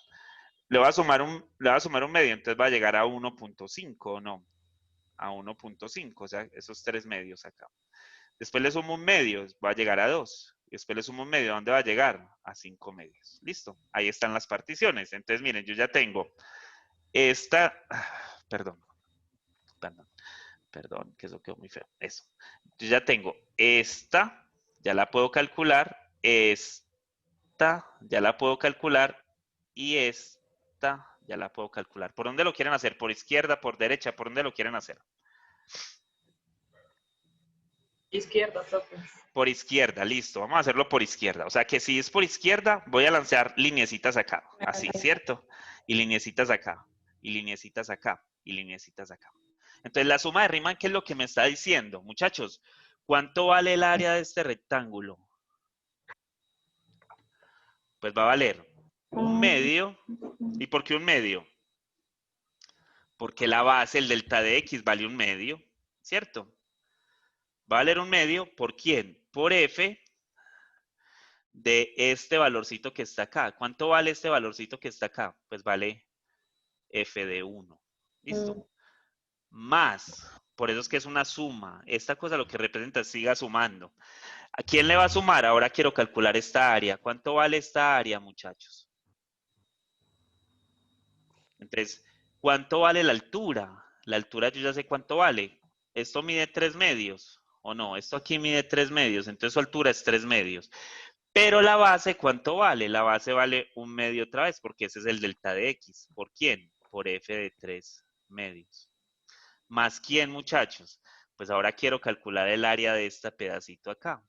Le voy a sumar un medio, entonces va a llegar a 1.5, ¿o no? A 1.5, o sea, esos 3 medios acá. Después le sumo un medio, va a llegar a 2. Y después le sumo un medio, ¿a dónde va a llegar? A 5 medios. Listo. Ahí están las particiones. Entonces, miren, yo ya tengo esta... Perdón, que eso quedó muy feo. Eso. Yo ya tengo esta, ya la puedo calcular. Esta, ya la puedo calcular. Y esta, ya la puedo calcular. ¿Por dónde lo quieren hacer? ¿Por izquierda, por derecha? ¿Por dónde lo quieren hacer? Izquierda, profe. Por izquierda, listo. Vamos a hacerlo por izquierda. O sea que si es por izquierda, voy a lanzar lineecitas acá. Así, ¿cierto? Y lineecitas acá. Y lineecitas acá. Y lineecitas acá. Entonces, la suma de Riemann, ¿qué es lo que me está diciendo? Muchachos, ¿cuánto vale el área de este rectángulo? Pues va a valer un medio. ¿Y por qué un medio? Porque la base, el delta de x, vale un medio, ¿cierto? Va a valer un medio, ¿por quién? Por f de este valorcito que está acá. ¿Cuánto vale este valorcito que está acá? Pues vale f de 1. ¿Listo? Más, por eso es que es una suma. Esta cosa lo que representa es siga sumando. ¿A quién le va a sumar? Ahora quiero calcular esta área. ¿Cuánto vale esta área, muchachos? Entonces, ¿cuánto vale la altura? La altura yo ya sé cuánto vale. ¿Esto mide 3 medios? ¿O no? Esto aquí mide 3 medios. Entonces su altura es 3 medios. Pero la base, ¿cuánto vale? La base vale un medio otra vez, porque ese es el delta de x. ¿Por quién? Por f de 3 medios. ¿Más quién, muchachos? Pues ahora quiero calcular el área de este pedacito acá.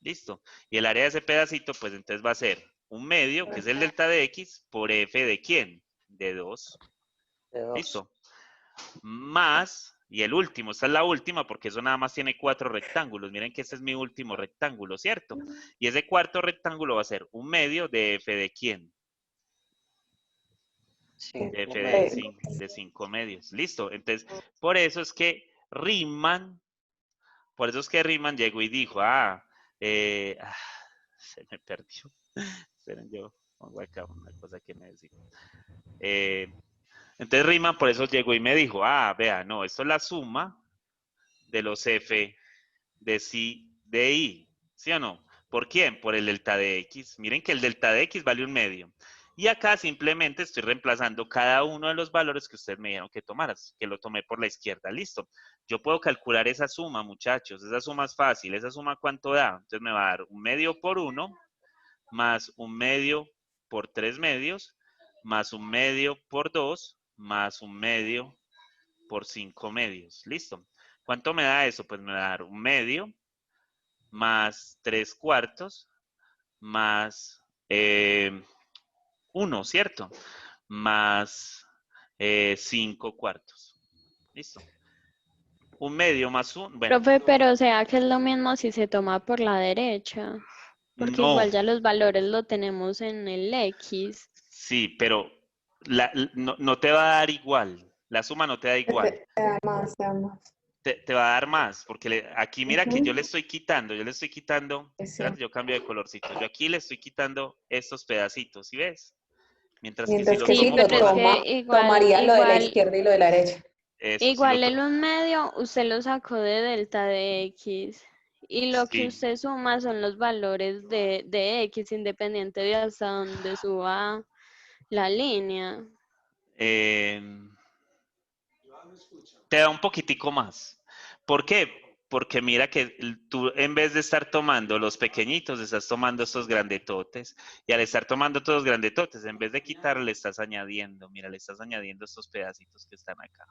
¿Listo? Y el área de ese pedacito, pues entonces va a ser un medio, que es el delta de x, por f de quién? De 2. ¿Listo? Más, y el último, esta es la última, porque eso nada más tiene 4 rectángulos. Miren que este es mi último rectángulo, ¿cierto? Y ese cuarto rectángulo va a ser un medio de f de quién? F de 5 medios. Listo. Entonces, por eso es que Riemann llegó y dijo, se me perdió. Esperen, yo pongo acá una cosa que me decía. Entonces Riemann por eso llegó y me dijo, vea, no, esto es la suma de los F de I, ¿sí o no? ¿Por quién? Por el delta de X. Miren que el delta de X vale 1/2. Y acá simplemente estoy reemplazando cada uno de los valores que ustedes me dijeron que tomaras, que lo tomé por la izquierda. Listo. Yo puedo calcular esa suma, muchachos. Esa suma es fácil. ¿Esa suma cuánto da? Entonces me va a dar 1/2 por 1, más 1/2 por 3 medios, más 1/2 por 2, más 1/2 por 5 medios. Listo. ¿Cuánto me da eso? Pues me va a dar 1/2 más 3/4 más 1, ¿cierto? Más 5/4. Listo. 1/2 más 1. Bueno, Profe, pero o sea que es lo mismo si se toma por la derecha, porque no. igual ya los valores lo tenemos en el X. Sí, pero no te va a dar igual. La suma no te da igual. Te da más, te da más. Te va a dar más, porque aquí mira que Ujú. yo le estoy quitando, Sí. espérate, yo cambio de colorcito. Yo aquí le estoy quitando estos pedacitos, ¿sí ves? Mientras que si Mientras lo que Sí, si tomo lo pero es por toma, que igual, tomaría lo de la igual, izquierda y lo de la derecha. eso, si lo igual el tomo. 1/2 usted lo sacó de delta de X. Y lo que Sí. usted suma son los valores de X, independiente de hasta dónde suba la línea. Te da un poquitico más. ¿Por qué? Porque mira que tú en vez de estar tomando los pequeñitos, estás tomando estos grandetotes. Y al estar tomando todos los grandetotes, en vez de quitar, le estás añadiendo. Mira, le estás añadiendo estos pedacitos que están acá.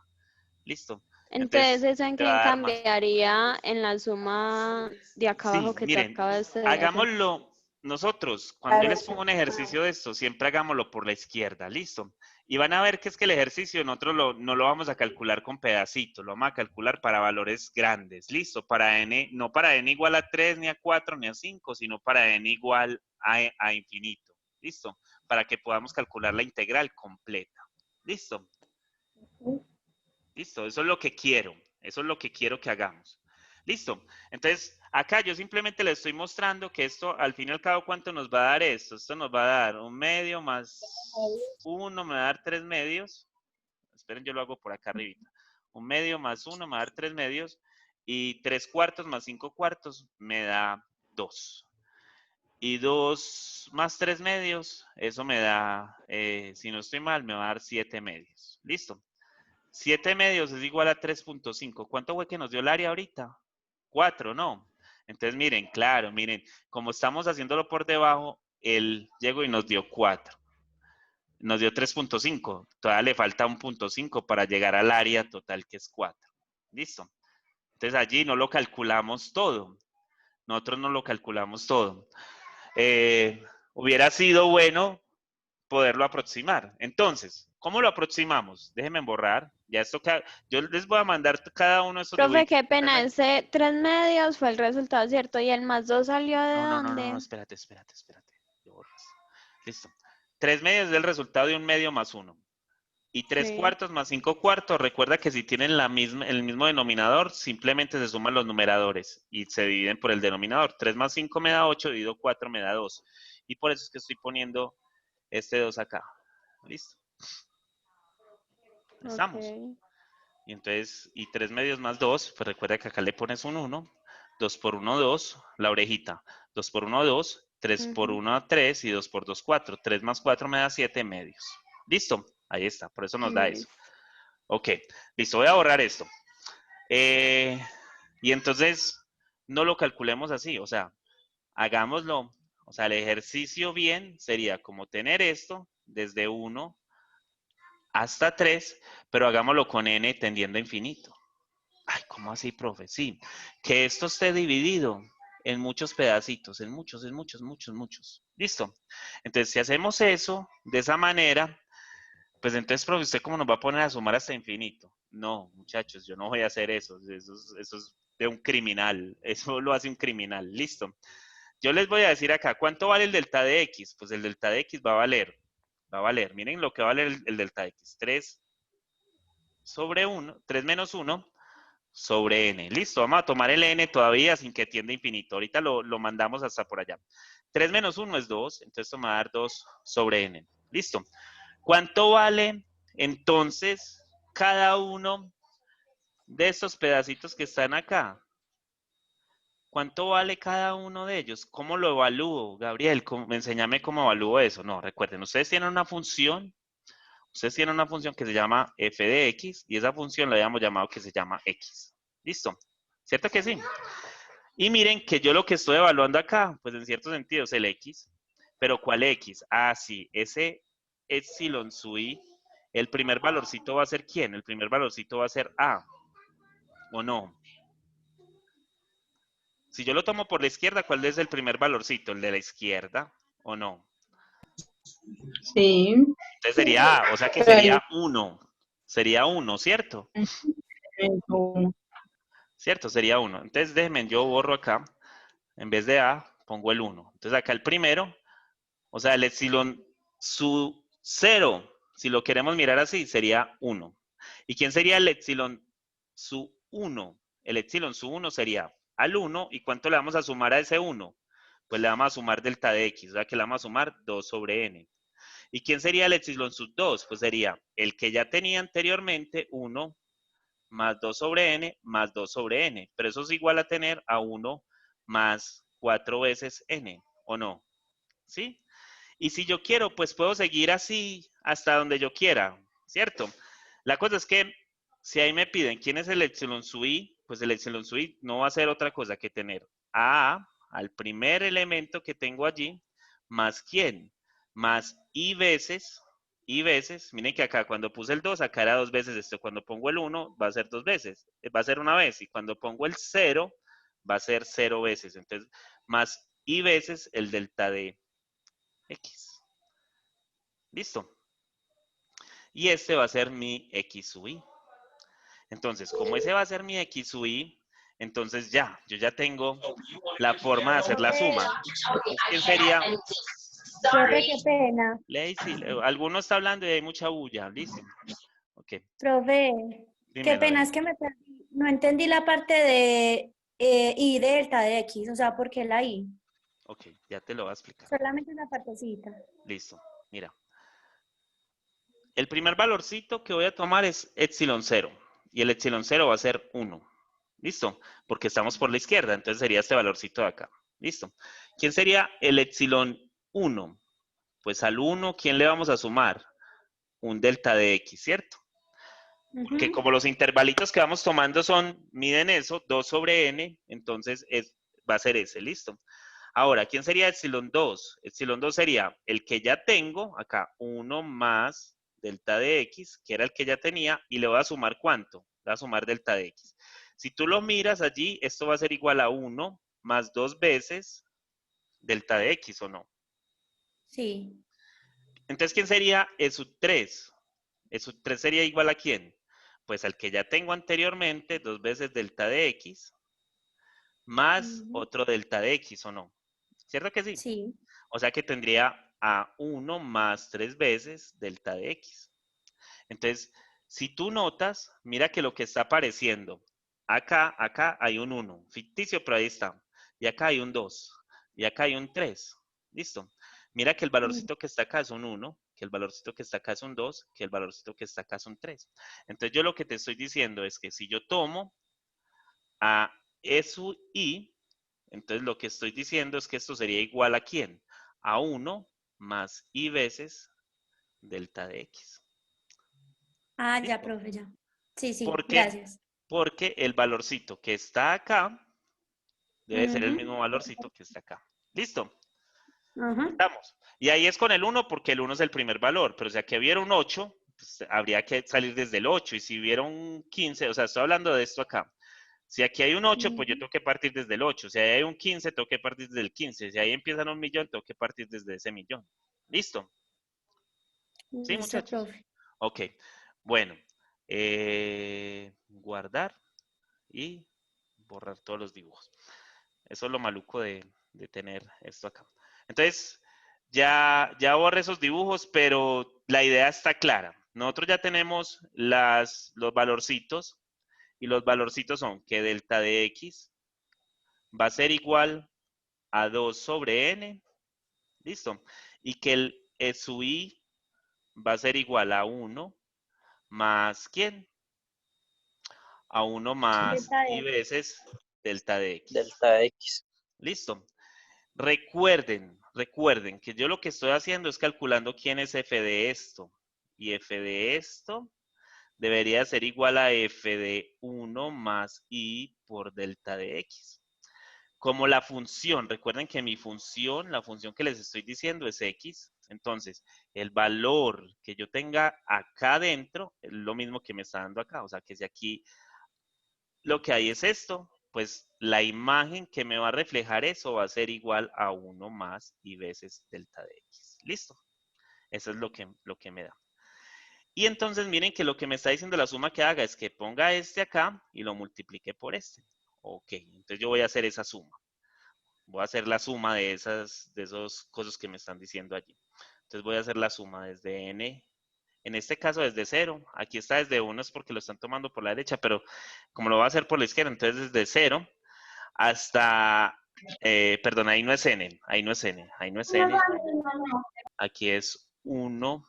Listo. Entonces, ¿eso en te va qué a dar más. cambiaría en la suma de acá abajo Sí, que tú miren, acabas de hacer? hagámoslo nosotros. Cuando yo les pongo un ejercicio de esto, siempre hagámoslo por la izquierda. Listo. Y van a ver que es que el ejercicio nosotros no lo vamos a calcular con pedacitos, lo vamos a calcular para valores grandes. Listo. Para n, no para n igual a 3, ni a 4, ni a 5, sino para n igual a infinito. Listo. Para que podamos calcular la integral completa. Listo. Listo. Eso es lo que quiero. Eso es lo que quiero que hagamos. Listo. Entonces, acá yo simplemente le estoy mostrando que esto, al fin y al cabo, ¿cuánto nos va a dar esto? Esto nos va a dar 1/2 más 1, me va a dar 3 medios. Esperen, yo lo hago por acá arribita. 1/2 más 1 me va a dar 3 medios. Y 3/4 más 5/4 me da 2. Y 2 más 3 medios, eso me da, si no estoy mal, me va a dar 7 medios. Listo. 7 medios es igual a 3.5. ¿Cuánto fue que nos dio el área ahorita? 4, ¿no? Entonces, miren, claro, miren, como estamos haciéndolo por debajo, él llegó y nos dio 4. Nos dio 3.5. Todavía le falta 1.5 para llegar al área total, que es 4. ¿Listo? Entonces, allí no lo calculamos todo. Nosotros no lo calculamos todo. Hubiera sido bueno poderlo aproximar. Entonces, ¿cómo lo aproximamos? Déjenme borrar. Ya esto yo les voy a mandar cada uno de estos Profe, dibujitos. qué pena, ese 3 medios fue el resultado, ¿cierto? ¿Y el más 2 salió de dónde? No, espérate. Lo borras. Listo. 3 medios es el resultado de 1/2 más 1. Y 3/4 más 5/4, recuerda que si tienen el mismo denominador, simplemente se suman los numeradores y se dividen por el denominador. 3 más 5 me da 8, divido 4 me da 2. Y por eso es que estoy poniendo este 2 acá. ¿Listo? Estamos. Ok. Y entonces, y 3 medios más 2, pues recuerda que acá le pones un 1. 2 por 1, 2, la orejita. 2 por 1, 2. 3 por 1, 3. Y 2 por 2, 4. 3 más 4 me da 7 medios. ¿Listo? Ahí está, por eso nos da eso. Ok, listo, voy a borrar esto. Y entonces, no lo calculemos así, o sea, hagámoslo. O sea, el ejercicio bien sería como tener esto desde 1 hasta 3, pero hagámoslo con n tendiendo a infinito. Ay, ¿cómo así, profe? Sí, que esto esté dividido en muchos pedacitos, en muchos. ¿Listo? Entonces, si hacemos eso de esa manera, pues entonces, profe, ¿usted cómo nos va a poner a sumar hasta infinito? No, muchachos, yo no voy a hacer eso. Eso es de un criminal. Eso lo hace un criminal. Listo. Yo les voy a decir acá, ¿cuánto vale el delta de x? Pues el delta de x va a valer va a valer, miren lo que va a valer el delta x. 3 sobre 1, 3 menos 1 sobre n. Listo, vamos a tomar el n todavía sin que tienda a infinito. Ahorita lo mandamos hasta por allá. 3 menos 1 es 2, entonces esto me va a dar 2 sobre n. Listo. ¿Cuánto vale entonces cada uno de estos pedacitos que están acá? ¿Cuánto vale cada uno de ellos? ¿Cómo lo evalúo, Gabriel? Enséñame cómo evalúo eso. No, recuerden, ustedes tienen una función que se llama f de x y esa función la habíamos llamado que se llama x. ¿Listo? ¿Cierto que sí? Y miren que yo lo que estoy evaluando acá, pues en cierto sentido es el x. ¿Pero cuál x? Ah, sí, ese epsilon sub i, el primer valorcito va a ser ¿quién? El primer valorcito va a ser a, ¿o no? Si yo lo tomo por la izquierda, ¿cuál es el primer valorcito? ¿El de la izquierda o no? Sí. Entonces sería A, o sea que sería 1. Sería 1, ¿cierto? ¿Cierto? Sería 1. Entonces déjenme, yo borro acá. En vez de A, pongo el 1. Entonces acá el primero, o sea, el epsilon sub 0, si lo queremos mirar así, sería 1. ¿Y quién sería el epsilon sub 1? El epsilon sub 1 sería al 1, ¿y cuánto le vamos a sumar a ese 1? Pues le vamos a sumar delta de x, o sea que le vamos a sumar 2 sobre n. ¿Y quién sería el epsilon sub 2? Pues sería el que ya tenía anteriormente, 1 más 2 sobre n más 2 sobre n. Pero eso es igual a tener a 1 más 4 veces n, ¿o no? ¿Sí? Y si yo quiero, pues puedo seguir así hasta donde yo quiera, ¿cierto? La cosa es que si ahí me piden quién es el epsilon sub i, pues el epsilon sub i no va a ser otra cosa que tener a al primer elemento que tengo allí, más quién, más i veces, miren que acá cuando puse el 2, acá era 2 veces esto, cuando pongo el 1 va a ser 2 veces, va a ser una vez, y cuando pongo el 0 va a ser 0 veces, entonces más i veces el delta de x. ¿Listo? Y este va a ser mi x sub i. Entonces, como ese va a ser mi x sub i, entonces yo ya tengo la forma de hacer la suma. ¿Quién sería? Profe, qué pena. Lazy. Alguno está hablando y hay mucha bulla. ¿Listo? Ok. Profe, qué Dímelo, pena, dime. es que me perdí. No entendí la parte de y delta de x, o sea, ¿por qué la i? Ok, ya te lo voy a explicar. Solamente una partecita. Listo. Mira. El primer valorcito que voy a tomar es epsilon 0. Y el epsilon 0 va a ser 1. ¿Listo? Porque estamos por la izquierda, entonces sería este valorcito de acá. ¿Listo? ¿Quién sería el epsilon 1? Pues al 1, ¿quién le vamos a sumar? Un delta de x, ¿cierto? Porque Ujú. como los intervalitos que vamos tomando miden eso, 2 sobre n, entonces va a ser ese, ¿listo? Ahora, ¿quién sería epsilon 2? Epsilon 2 sería el que ya tengo, acá, 1 más delta de x, que era el que ya tenía, y le voy a sumar ¿cuánto? Le voy a sumar delta de x. Si tú lo miras allí, esto va a ser igual a 1 más 2 veces delta de x, ¿o no? Sí. Entonces, ¿quién sería E sub 3? E sub 3 sería igual a ¿quién? Pues al que ya tengo anteriormente, 2 veces delta de x, más Ujú. otro delta de x, ¿o no? ¿Cierto que sí? Sí. O sea que tendría a 1 más 3 veces delta de x. Entonces, si tú notas, mira que lo que está apareciendo, acá hay un 1, ficticio, pero ahí está. Y acá hay un 2. Y acá hay un 3. ¿Listo? Mira que el valorcito que está acá es un 1, que el valorcito que está acá es un 2, que el valorcito que está acá es un 3. Entonces, yo lo que te estoy diciendo es que si yo tomo a E sub i, entonces lo que estoy diciendo es que esto sería igual a ¿quién? A 1 más i veces delta de x. Ah, ya, ¿Listo? profe, ya. Sí, sí, ¿Por qué? gracias. Porque el valorcito que está acá debe ser el Ujú. mismo valorcito que está acá. ¿Listo? Ajá. Estamos. Y ahí es con el 1 porque el 1 es el primer valor. Pero si aquí hubiera un 8, pues habría que salir desde el 8. Y si hubiera un 15, o sea, estoy hablando de esto acá. Si aquí hay un 8, pues yo Ujú. tengo que partir desde el 8. Si ahí hay un 15, tengo que partir desde el 15. Si ahí empiezan un millón, tengo que partir desde ese millón. ¿Listo? ¿Sí, Listo, muchachos? profe. Ok. Bueno. Guardar y borrar todos los dibujos. Eso es lo maluco de tener esto acá. Entonces, ya borré esos dibujos, pero la idea está clara. Nosotros ya tenemos los valorcitos, y los valorcitos son que delta de x va a ser igual a 2 sobre n, listo, y que el E sub i va a ser igual a 1 más, ¿quién? A 1 más Delta de i veces delta de x. Delta X. Listo. Recuerden que yo lo que estoy haciendo es calculando quién es f de esto. Y f de esto debería ser igual a f de 1 más i por delta de x. Como la función, recuerden que mi función, la función que les estoy diciendo es x. Entonces, el valor que yo tenga acá adentro es lo mismo que me está dando acá. O sea, que si aquí lo que hay es esto, pues la imagen que me va a reflejar eso va a ser igual a 1 más i veces delta de x. ¿Listo? Eso es lo que me da. Y entonces miren que lo que me está diciendo la suma que haga es que ponga este acá y lo multiplique por este. Ok, entonces yo voy a hacer esa suma. Voy a hacer la suma de esos cosas que me están diciendo allí. Entonces voy a hacer la suma desde n, en este caso desde 0. Aquí está desde 1, es porque lo están tomando por la derecha, pero como lo voy a hacer por la izquierda, entonces desde 0 hasta, perdón, ahí no es n, ahí no es n, ahí no es n. Aquí es 1,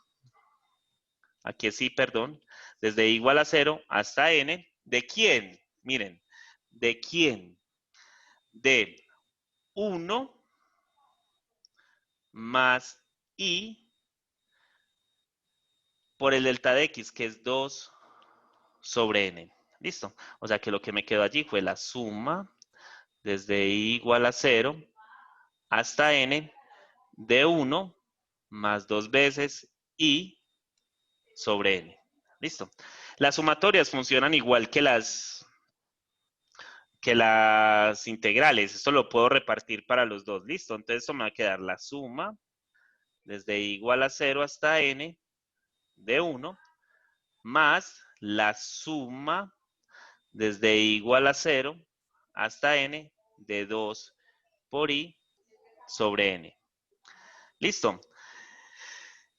aquí es i, perdón, desde igual a 0 hasta n. ¿De quién? Miren, ¿de quién? De 1 más i por el delta de x, que es 2 sobre n. ¿Listo? O sea que lo que me quedó allí fue la suma desde i igual a 0 hasta n de 1 más 2 veces i sobre n. ¿Listo? Las sumatorias funcionan igual que las integrales. Esto lo puedo repartir para los dos. ¿Listo? Entonces esto me va a quedar la suma desde i igual a 0 hasta n de 1 más la suma desde i igual a 0 hasta n de 2 por i sobre n. ¿Listo?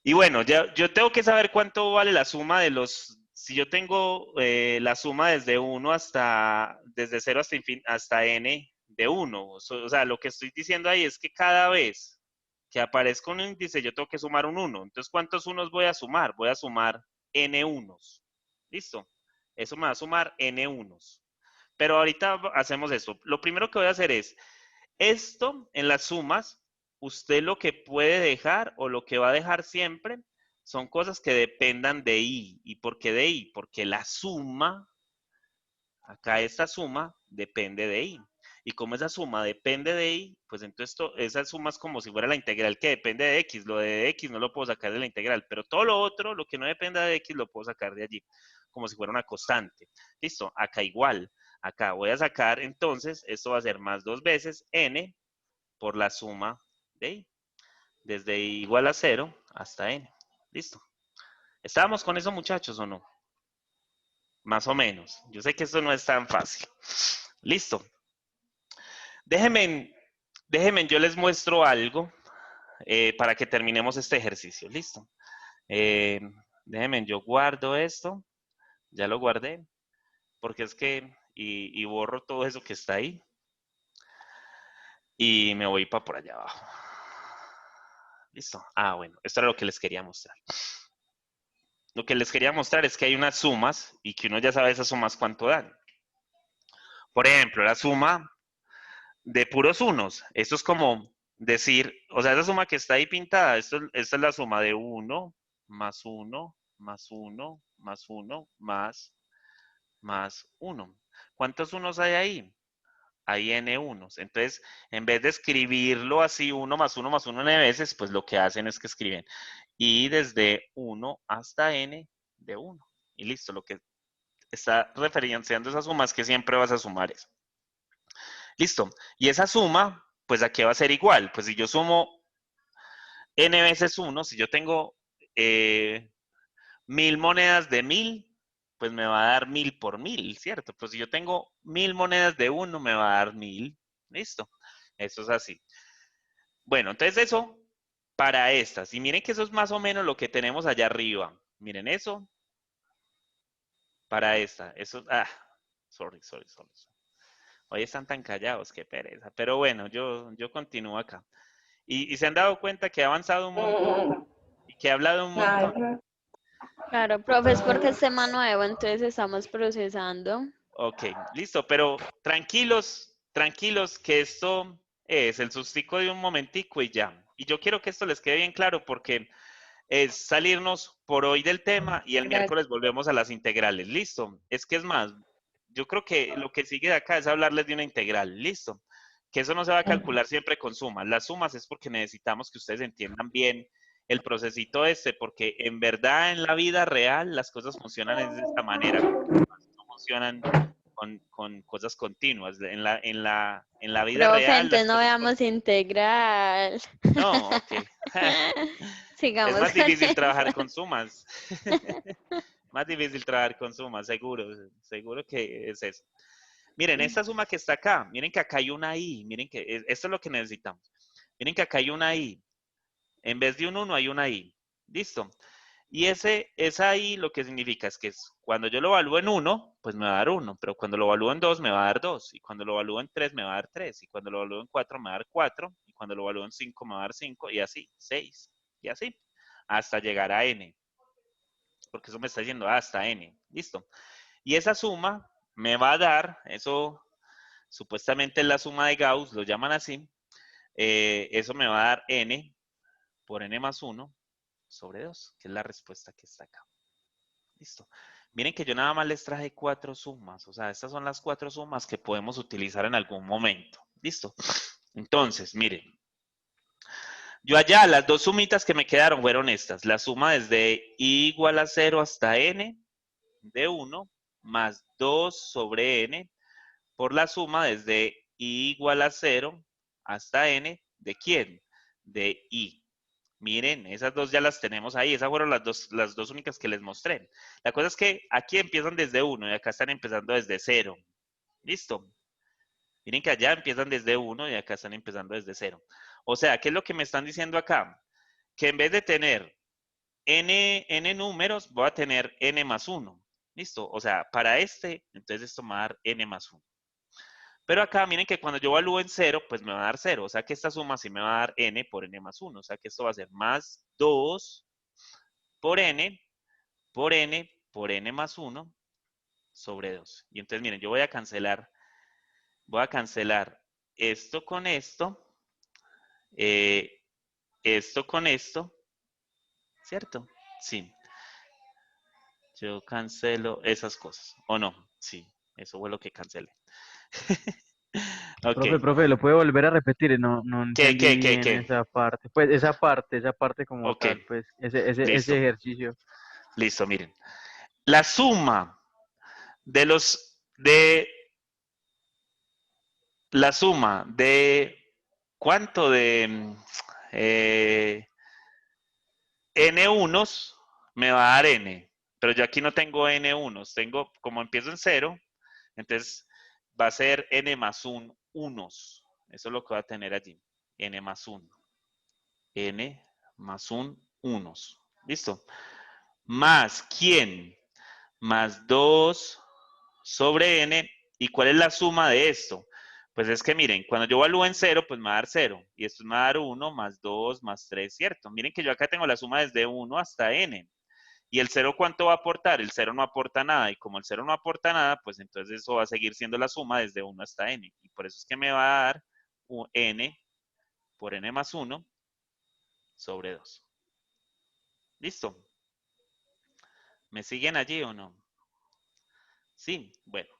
Y bueno, ya, yo tengo que saber cuánto vale la suma de los... Si yo tengo la suma desde 1 hasta... Desde 0 hasta n de 1. O sea, lo que estoy diciendo ahí es que cada vez que aparezca un índice, yo tengo que sumar un 1. Entonces, ¿cuántos unos voy a sumar? Voy a sumar n unos. ¿Listo? Eso me va a sumar n unos. Pero ahorita hacemos esto. Lo primero que voy a hacer es, esto en las sumas, usted lo que puede dejar o lo que va a dejar siempre son cosas que dependan de i. ¿Y por qué de i? Porque la suma, acá esta suma, depende de i. Y como esa suma depende de i, pues entonces esa suma es como si fuera la integral que depende de x. Lo de x no lo puedo sacar de la integral, pero todo lo otro, lo que no dependa de x, lo puedo sacar de allí, como si fuera una constante. ¿Listo? Acá igual. Acá voy a sacar, entonces, esto va a ser más 2 veces n por la suma de i. Desde i igual a 0 hasta n. ¿Listo? ¿Estábamos con eso, muchachos, o no? Más o menos. Yo sé que esto no es tan fácil. Listo. Déjenme, yo les muestro algo para que terminemos este ejercicio. Listo. Déjenme, yo guardo esto. Ya lo guardé. Porque es que, y borro todo eso que está ahí. Y me voy para por allá abajo. Listo. Ah, bueno. Esto era lo que les quería mostrar. Lo que les quería mostrar es que hay unas sumas y que uno ya sabe esas sumas cuánto dan. Por ejemplo, la suma de puros unos. Esto es como decir, o sea, esa suma que está ahí pintada, esta es la suma de 1 más 1 más 1 más 1 más 1. ¿Cuántos unos hay ahí? Hay n unos. Entonces, en vez de escribirlo así 1 más 1 más 1 n veces, pues lo que hacen es que escriben y desde 1 hasta n de 1. Y listo, lo que está referenciando esa suma es que siempre vas a sumar eso. Listo. Y esa suma, pues aquí va a ser igual. Pues si yo sumo n veces 1, si yo tengo 1000 monedas de 1000, pues me va a dar 1000 por 1000, ¿cierto? Pues si yo tengo 1000 monedas de 1, me va a dar 1000. Listo. Eso es así. Bueno, entonces eso para estas. Y miren que eso es más o menos lo que tenemos allá arriba. Miren eso. Para esta. Eso, sorry. Hoy están tan callados, qué pereza. Pero bueno, yo continúo acá. Y se han dado cuenta que he avanzado un montón y que he hablado un Ay, montón. Claro, profe, es porque es tema nuevo, entonces estamos procesando. Ok, listo, pero tranquilos, que esto es el sustico de un momentico y ya. Y yo quiero que esto les quede bien claro porque es salirnos por hoy del tema y el miércoles volvemos a las integrales. Listo, es que es más, yo creo que lo que sigue de acá es hablarles de una integral. Listo, que eso no se va a calcular siempre con sumas. Las sumas es porque necesitamos que ustedes entiendan bien el procesito porque en verdad en la vida real las cosas funcionan de esta manera, no funcionan con cosas continuas. En la vida Profe, real las entonces no cosas veamos integral. no, ok. Sigamos Es más con difícil eso. trabajar con sumas. Más difícil trabajar con sumas, seguro que es eso. Miren, esta suma que está acá, miren que acá hay una I, miren que esto es lo que necesitamos. Miren que acá hay una I. En vez de un 1 hay una I. ¿Listo? Y esa I lo que significa es que cuando yo lo evalúo en 1, pues me va a dar 1. Pero cuando lo evalúo en 2, me va a dar 2. Y cuando lo evalúo en 3, me va a dar 3. Y cuando lo evalúo en 4, me va a dar 4. Y cuando lo evalúo en 5, me va a dar 5. Y así, 6. Y así, hasta llegar a N. Porque eso me está diciendo hasta N. ¿Listo? Y esa suma me va a dar, eso supuestamente es la suma de Gauss, lo llaman así. Eso me va a dar N por N más 1 sobre 2, que es la respuesta que está acá. Listo. Miren que yo nada más les traje 4 sumas. O sea, estas son las 4 sumas que podemos utilizar en algún momento. Listo. Entonces, miren. Yo allá, las 2 sumitas que me quedaron fueron estas. La suma desde I igual a 0 hasta N de 1 más 2 sobre N por la suma desde I igual a 0 hasta N de ¿quién? De I. Miren, esas dos ya las tenemos ahí. Esas fueron las dos únicas que les mostré. La cosa es que aquí empiezan desde 1 y acá están empezando desde 0. ¿Listo? Miren que allá empiezan desde 1 y acá están empezando desde 0. O sea, ¿qué es lo que me están diciendo acá? Que en vez de tener n números, voy a tener n más 1. ¿Listo? O sea, para entonces esto me va a dar n más 1. Pero acá miren que cuando yo evalúo en 0, pues me va a dar 0. O sea que esta suma sí me va a dar n por n más 1. O sea que esto va a ser más 2 por n por n por n más 1 sobre 2. Y entonces miren, yo voy a cancelar esto con esto, esto con esto, ¿cierto? Sí. Yo cancelo esas cosas. ¿O no? Sí, eso fue lo que cancelé. Ok. Profe, ¿lo puede volver a repetir? No ¿Qué? entendí bien esa parte. Pues esa parte como Ok. tal, pues ese Listo. ejercicio. Listo, miren. La suma de la suma de ¿cuánto? De n unos me va a dar n. Pero yo aquí no tengo n unos. Tengo, como empiezo en 0, entonces va a ser n más 1 unos. Eso es lo que va a tener allí. N más 1. N más 1 unos. ¿Listo? Más, ¿quién? Más 2 sobre n. ¿Y cuál es la suma de esto? Pues es que miren, cuando yo evalúo en 0, pues me va a dar 0. Y esto me va a dar 1 más 2 más 3, ¿cierto? Miren que yo acá tengo la suma desde 1 hasta n. ¿Y el 0 cuánto va a aportar? El 0 no aporta nada. Y como el 0 no aporta nada, pues entonces eso va a seguir siendo la suma desde 1 hasta n. Y por eso es que me va a dar n por n más 1 sobre 2. ¿Listo? ¿Me siguen allí o no? Sí, bueno.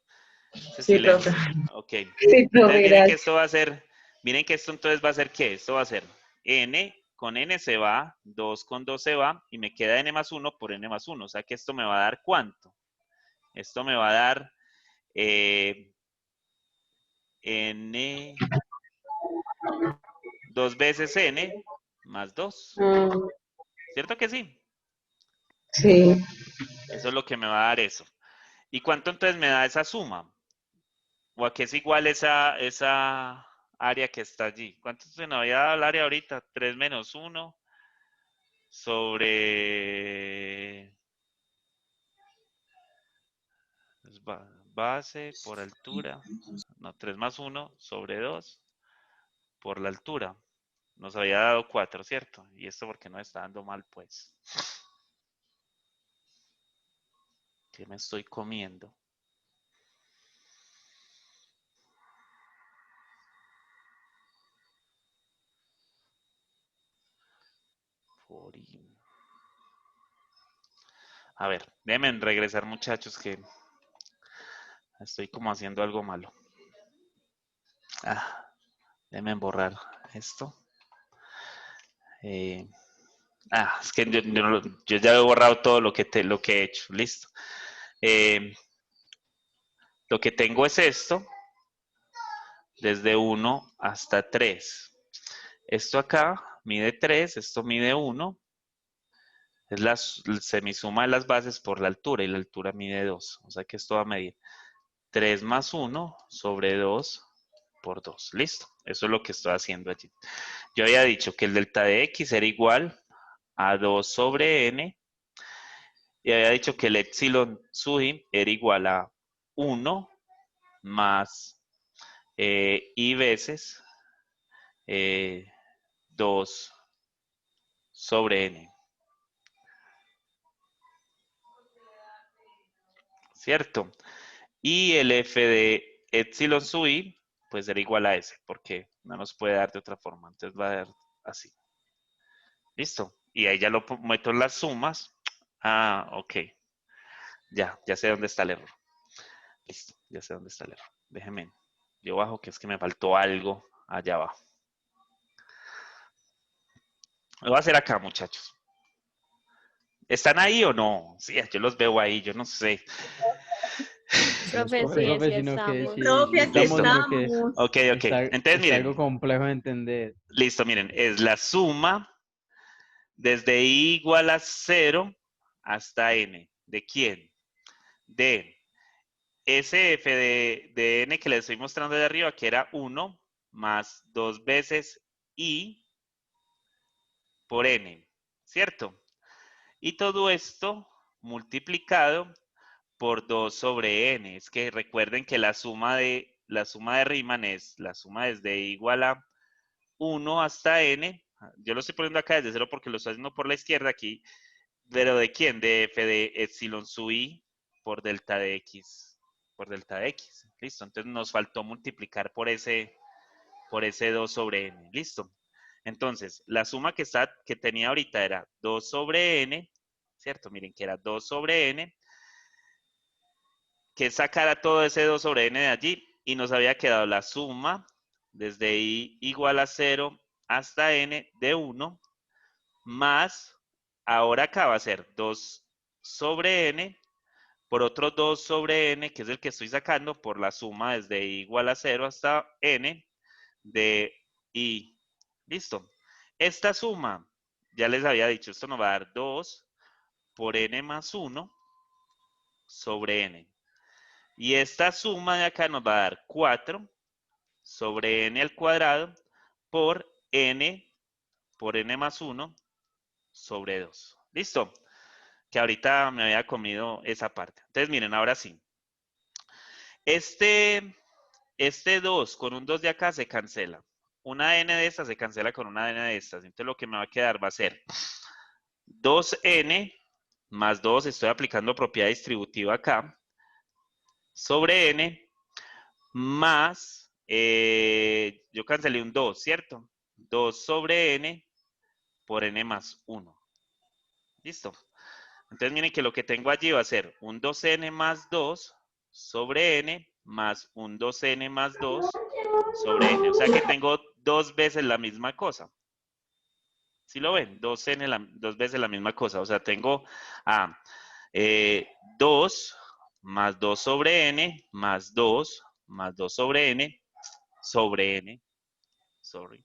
Sí, profe. Ok. Sí, Entonces, profe, miren que gracias. esto va a ser, miren que esto entonces va a ser ¿qué? Esto va a ser n con n se va, 2 con 2 se va, y me queda n más 1 por n más 1. O sea que esto me va a dar ¿cuánto? Esto me va a dar n 2 veces n más 2. ¿Cierto que sí? Sí. Eso es lo que me va a dar eso. ¿Y cuánto entonces me da esa suma? ¿O a qué es igual esa área que está allí? ¿Cuánto se nos había dado el área ahorita? 3 menos 1. sobre base por altura. No, 3 más 1 sobre 2 por la altura. Nos había dado 4, ¿cierto? Y esto porque no está dando mal, pues. ¿Qué me estoy comiendo? A ver, déjenme regresar, muchachos, que estoy como haciendo algo malo. Déjenme borrar esto. Es que yo ya he borrado todo lo que he hecho. Listo. Lo que tengo es esto. Desde 1 hasta 3. Esto acá mide 3, esto mide 1. Es la semisuma de las bases por la altura y la altura mide 2. O sea que esto va a medir 3 más 1 sobre 2 por 2. Listo. Eso es lo que estoy haciendo allí. Yo había dicho que el delta de x era igual a 2 sobre n. Y había dicho que el epsilon sub i era igual a 1 más i veces 2 sobre n. ¿Cierto? Y el f de epsilon sub i, pues era igual a s, porque no nos puede dar de otra forma. Entonces va a dar así. ¿Listo? Y ahí ya lo meto en las sumas. Ok. Ya sé dónde está el error. Listo, ya sé dónde está el error. Déjenme. Yo bajo, que es que me faltó algo allá abajo. Lo voy a hacer acá, muchachos. ¿Están ahí o no? Sí, yo los veo ahí, yo no sé. Profe, sí, Profe, sí sino que estamos. sí, Profe, aquí Listo. estamos. Ok. Entonces, está algo miren. complejo de entender. Listo, miren. Es la suma desde i igual a 0 hasta n. ¿De quién? De SF de n que les estoy mostrando de arriba, que era 1 más 2 veces i por n, ¿cierto? Y todo esto multiplicado por 2 sobre n. Es que recuerden que la suma de Riemann es la suma desde igual a 1 hasta n. Yo lo estoy poniendo acá desde 0 porque lo estoy haciendo por la izquierda aquí. ¿Pero de quién? De f de epsilon sub i por delta de x. Por delta de x. Listo. Entonces nos faltó multiplicar por ese 2 sobre n. Listo. Entonces, la suma que tenía ahorita era 2 sobre n, ¿cierto? Miren que era 2 sobre n, que sacara todo ese 2 sobre n de allí y nos había quedado la suma desde i igual a 0 hasta n de 1 más, ahora acá va a ser 2 sobre n por otro 2 sobre n, que es el que estoy sacando por la suma desde i igual a 0 hasta n de i. Listo. Esta suma, ya les había dicho, esto nos va a dar 2 por n más 1 sobre n. Y esta suma de acá nos va a dar 4 sobre n al cuadrado por n más 1 sobre 2. ¿Listo? Que ahorita me había comido esa parte. Entonces, miren, ahora sí. Este 2 con un 2 de acá se cancela. Una n de estas se cancela con una n de estas. Entonces, lo que me va a quedar va a ser 2n más 2, estoy aplicando propiedad distributiva acá, sobre n, más, yo cancelé un 2, ¿cierto? 2 sobre n por n más 1. ¿Listo? Entonces miren que lo que tengo allí va a ser un 2n más 2 sobre n más un 2n más 2 sobre n. O sea que tengo 2 veces la misma cosa. ¿Sí lo ven? 2 veces la misma cosa. O sea, tengo 2 más 2 sobre n más 2 sobre n sobre n. Sorry.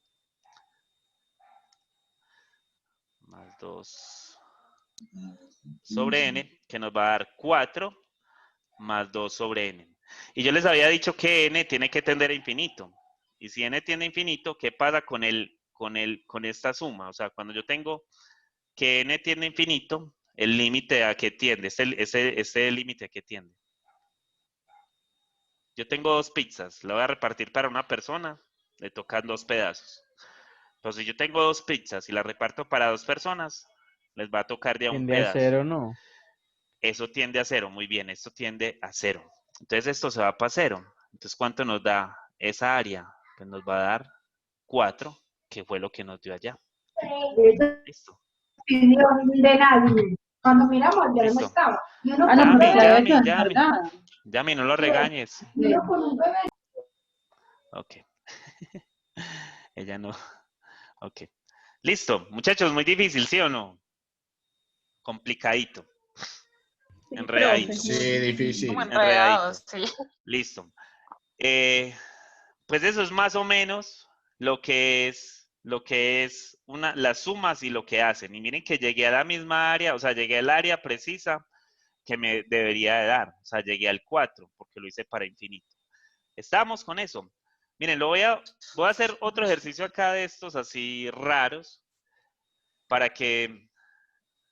Más 2 sobre n, que nos va a dar 4 más 2 sobre n. Y yo les había dicho que n tiene que tender a infinito. Y si n tiende a infinito, ¿qué pasa con esta suma? O sea, cuando yo tengo que n tiende a infinito, el límite a qué tiende, este límite a qué tiende. Yo tengo 2 pizzas, la voy a repartir para una persona, le tocan 2 pedazos. Entonces, si yo tengo 2 pizzas y las reparto para 2 personas, les va a tocar de a un Tiende a pedazo. cero, ¿no? Eso tiende a 0, muy bien, esto tiende a 0. Entonces, esto se va para 0. Entonces, ¿cuánto nos da esa área? Pues nos va a dar 4, que fue lo que nos dio allá. Listo. De nadie. Cuando miramos ya no Listo. estaba. Y uno con un bebé. Yami, no lo regañes. Y uno con un bebé. Ok. Ella no. Ok. Listo. Muchachos, muy difícil, ¿sí o no? Complicadito. Enredadito. Sí, difícil. Como Enredadito. enredados, sí. Listo. Pues eso es más o menos lo que es las sumas y lo que hacen. Y miren que llegué a la misma área, o sea, llegué al área precisa que me debería de dar. O sea, llegué al 4 porque lo hice para infinito. Estamos con eso. Miren, voy a hacer otro ejercicio acá de estos así raros para que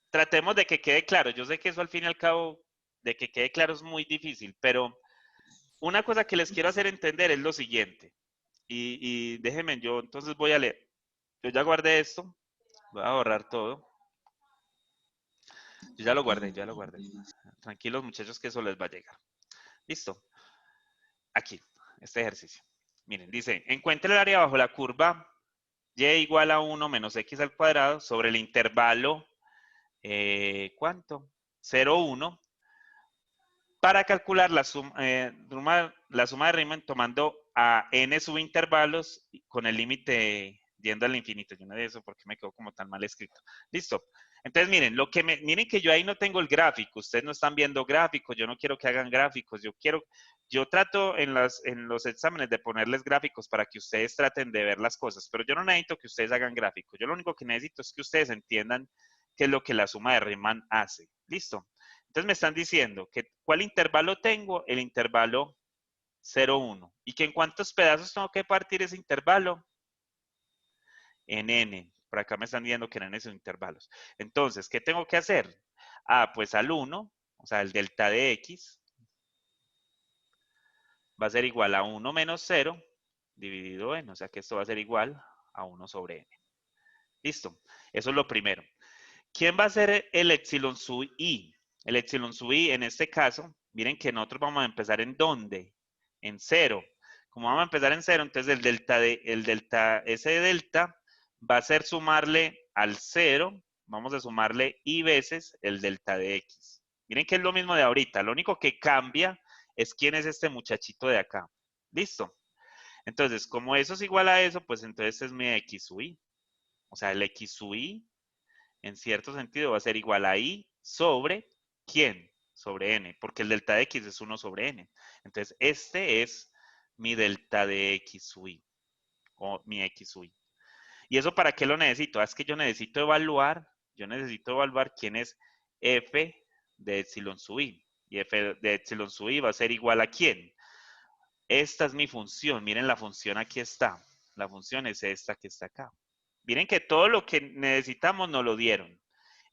tratemos de que quede claro. Yo sé que eso al fin y al cabo, de que quede claro es muy difícil, pero una cosa que les quiero hacer entender es lo siguiente. Y déjenme, yo entonces voy a leer. Yo ya guardé esto. Voy a borrar todo. Yo ya lo guardé, ya lo guardé. Tranquilos, muchachos, que eso les va a llegar. Listo. Aquí, este ejercicio. Miren, dice, encuentre el área bajo la curva y igual a 1 menos x al cuadrado sobre el intervalo, ¿cuánto? 0, 1, para calcular la suma de Riemann tomando a n subintervalos con el límite yendo al infinito. Yo no sé eso porque me quedó como tan mal escrito. Listo. Entonces, miren, miren que yo ahí no tengo el gráfico. Ustedes no están viendo gráficos. Yo no quiero que hagan gráficos. Yo trato en los exámenes de ponerles gráficos para que ustedes traten de ver las cosas. Pero yo no necesito que ustedes hagan gráficos. Yo lo único que necesito es que ustedes entiendan qué es lo que la suma de Riemann hace. Listo. Entonces me están diciendo que ¿cuál intervalo tengo? El intervalo 0, 1. ¿Y que en cuántos pedazos tengo que partir ese intervalo? En n. Por acá me están diciendo que en n son intervalos. Entonces, ¿qué tengo que hacer? Ah, pues al 1, o sea, el delta de x, va a ser igual a 1 menos 0 dividido n. O sea que esto va a ser igual a 1 sobre n. Listo. Eso es lo primero. ¿Quién va a ser el epsilon sub i? El epsilon sub i, en este caso, miren que nosotros vamos a empezar ¿en dónde? En 0. Como vamos a empezar en 0, entonces ese delta va a ser sumarle al 0, vamos a sumarle i veces el delta de x. Miren que es lo mismo de ahorita, lo único que cambia es quién es este muchachito de acá. ¿Listo? Entonces, como eso es igual a eso, pues entonces es mi x sub i. O sea, el x sub i, en cierto sentido, va a ser igual a i sobre, ¿quién? Sobre n, porque el delta de x es 1 sobre n. Entonces, este es mi delta de x sub i, o mi x sub i. ¿Y eso para qué lo necesito? Es que yo necesito evaluar quién es f de epsilon sub i. Y f de epsilon sub i va a ser igual a quién. Esta es mi función. Miren, la función aquí está. La función es esta que está acá. Miren que todo lo que necesitamos nos lo dieron.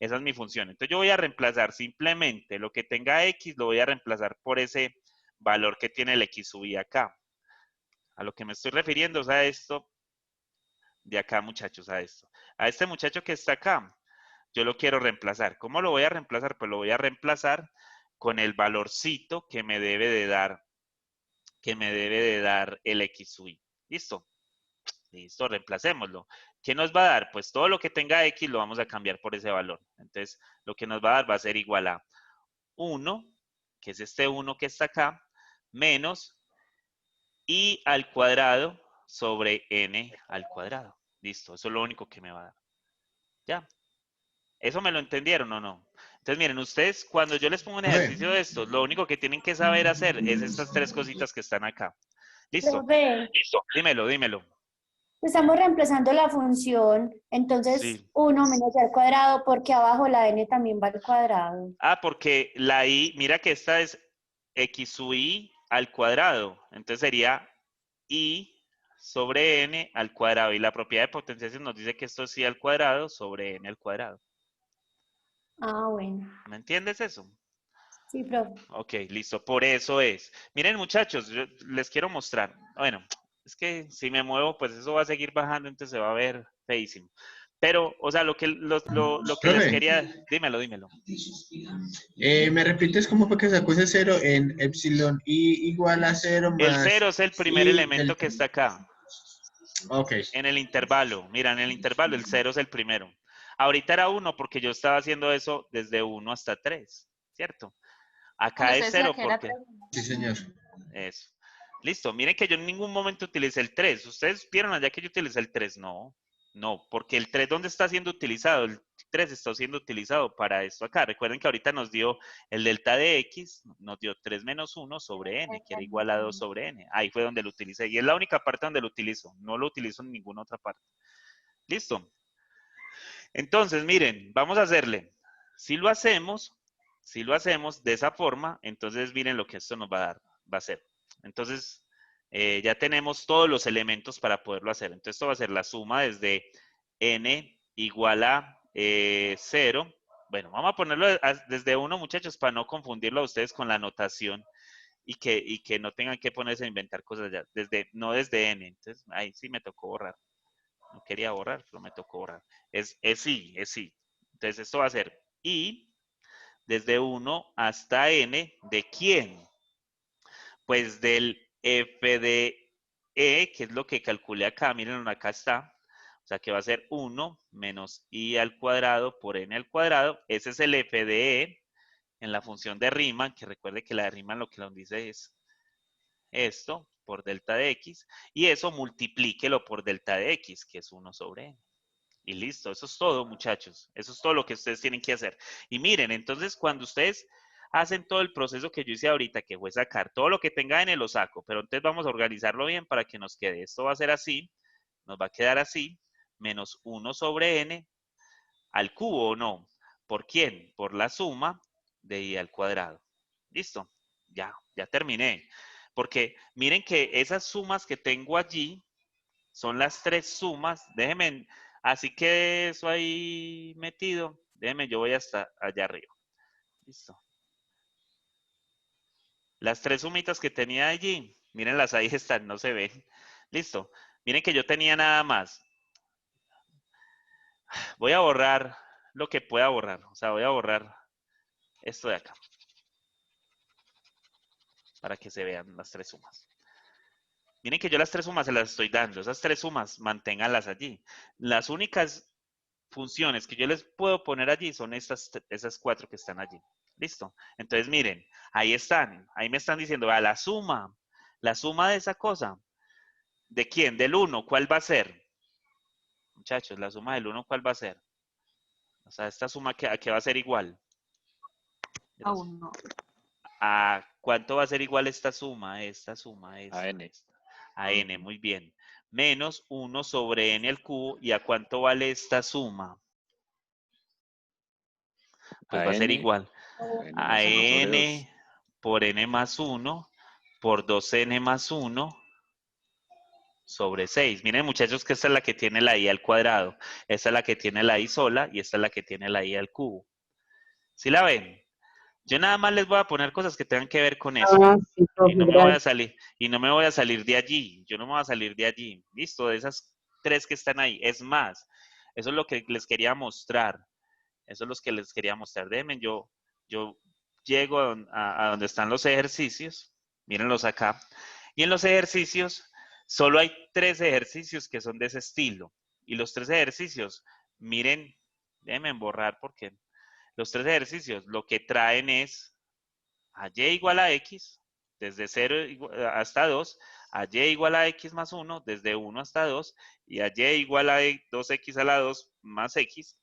Esa es mi función. Entonces yo voy a reemplazar simplemente lo que tenga x, lo voy a reemplazar por ese valor que tiene el x sub i acá. A lo que me estoy refiriendo es a esto de acá, muchachos, a esto. A este muchacho que está acá, yo lo quiero reemplazar. ¿Cómo lo voy a reemplazar? Pues lo voy a reemplazar con el valorcito que me debe de dar el x sub i. ¿Listo? Listo, reemplacémoslo. ¿Qué nos va a dar? Pues todo lo que tenga x lo vamos a cambiar por ese valor. Entonces, lo que nos va a dar va a ser igual a 1, que es este 1 que está acá, menos i al cuadrado sobre n al cuadrado. Listo, eso es lo único que me va a dar. ¿Ya? ¿Eso me lo entendieron o no? Entonces, miren, ustedes, cuando yo les pongo un ejercicio de estos, lo único que tienen que saber hacer es estas 3 cositas que están acá. ¿Listo? Profe, Listo. Dímelo. estamos reemplazando la función, entonces Sí. 1 menos al cuadrado, porque abajo la n también va al cuadrado. Ah, porque la i, mira que esta es x sub i al cuadrado. Entonces sería i sobre n al cuadrado. Y la propiedad de potenciación nos dice que esto es i al cuadrado sobre n al cuadrado. Ah, bueno. ¿Me entiendes eso? Sí, profe. Ok, listo, por eso es. Miren, muchachos, yo les quiero mostrar. Bueno, es que si me muevo, pues eso va a seguir bajando, entonces se va a ver feísimo. Pero, o sea, lo que les Profe, quería, dímelo. ¿me repites cómo fue que sacó ese cero en epsilon i igual a cero El más 0 es el primer i elemento que está acá, Ok, en el intervalo. Mira, en el intervalo el 0 es el primero. Ahorita era 1 porque yo estaba haciendo eso desde 1 hasta 3, ¿cierto? Cuando Acá usted es decía 0 que era porque 3. sí, señor. eso. Listo, miren que yo en ningún momento utilicé el 3. ¿Ustedes vieron allá que yo utilicé el 3? No, no, porque el 3 ¿dónde está siendo utilizado? El 3 está siendo utilizado para esto acá. Recuerden que ahorita nos dio el delta de x, nos dio 3 menos 1 sobre n, que era igual a 2 sobre n. Ahí fue donde lo utilicé. Y es la única parte donde lo utilizo. No lo utilizo en ninguna otra parte. Listo. Entonces, miren, vamos a hacerle. Si lo hacemos, de esa forma, entonces miren lo que esto nos va a dar, va a ser. Entonces, ya tenemos todos los elementos para poderlo hacer. Entonces, esto va a ser la suma desde n igual a 0. Bueno, vamos a ponerlo desde 1, muchachos, para no confundirlo a ustedes con la notación y que no tengan que ponerse a inventar cosas ya. No desde n. Entonces, ahí sí me tocó borrar. No quería borrar, pero me tocó borrar. Es sí. Entonces, esto va a ser i desde 1 hasta n, ¿de quién? Pues del f de e, que es lo que calculé acá, miren, acá está. O sea, que va a ser 1 menos i al cuadrado por n al cuadrado. Ese es el f de e en la función de Riemann, que recuerde que la de Riemann lo que nos dice es esto por delta de x, y eso multiplíquelo por delta de x, que es 1 sobre n. Y listo, eso es todo, muchachos. Eso es todo lo que ustedes tienen que hacer. Y miren, entonces cuando ustedes hacen todo el proceso que yo hice ahorita, que fue sacar todo lo que tenga n, lo saco. Pero entonces vamos a organizarlo bien para que nos quede. Esto va a ser así, nos va a quedar así, menos 1 sobre n al cubo, ¿o no? ¿Por quién? Por la suma de i al cuadrado. ¿Listo? Ya terminé. Porque miren que esas sumas que tengo allí son las tres sumas. Déjenme, así que eso ahí metido. Déjenme, yo voy hasta allá arriba. Listo. Las tres sumitas que tenía allí, mírenlas, ahí están, no se ven. Listo. Miren que yo tenía nada más. Voy a borrar lo que pueda borrar. O sea, voy a borrar esto de acá. Para que se vean las tres sumas. Miren que yo las tres sumas se las estoy dando. Esas tres sumas, manténganlas allí. Las únicas funciones que yo les puedo poner allí son esas cuatro que están allí. ¿Listo? Entonces, miren, ahí están. Ahí me están diciendo, la suma de esa cosa. ¿De quién? Del 1. ¿Cuál va a ser? Muchachos, la suma del 1, ¿cuál va a ser? O sea, esta suma, ¿a qué va a ser igual? Aún no. ¿A cuánto va a ser igual esta suma? Esta suma es A n. a n, muy bien. Menos 1 sobre n al cubo. ¿Y a cuánto vale esta suma? Pues A va a ser n. igual A n a más 1 sobre 2. n por n más 1 por 2n más 1 sobre 6. Miren, muchachos, que esta es la que tiene la i al cuadrado. Esta es la que tiene la i sola y esta es la que tiene la i al cubo. ¿Sí la ven? Yo nada más les voy a poner cosas que tengan que ver con eso. Ah, sí, Y profe, no me voy a gracias. salir, y no me voy a salir de allí. Yo no me voy a salir de allí. Listo, de esas tres que están ahí. Es más, eso es lo que les quería mostrar. Eso es lo que les quería mostrar. Déjenme, yo llego a donde están los ejercicios. Mírenlos acá. Y en los ejercicios, solo hay 3 ejercicios que son de ese estilo. Y los 3 ejercicios, miren, déjenme borrar porque los 3 ejercicios lo que traen es a y igual a x, desde 0 hasta 2, a y igual a x más 1, desde 1 hasta 2, y a y igual a 2x a la 2 más x,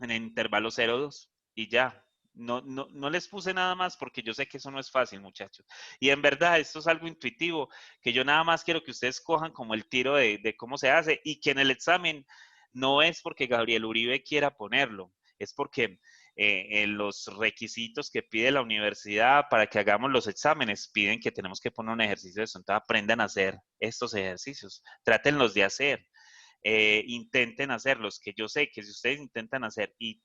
en el intervalo 0, 2. Y ya, no les puse nada más porque yo sé que eso no es fácil, muchachos. Y en verdad, esto es algo intuitivo, que yo nada más quiero que ustedes cojan como el tiro de cómo se hace y que en el examen no es porque Gabriel Uribe quiera ponerlo, es porque en los requisitos que pide la universidad para que hagamos los exámenes, piden que tenemos que poner un ejercicio de eso. Entonces aprendan a hacer estos ejercicios, trátenlos de hacer. Intenten hacerlos, que yo sé que si ustedes intentan hacer y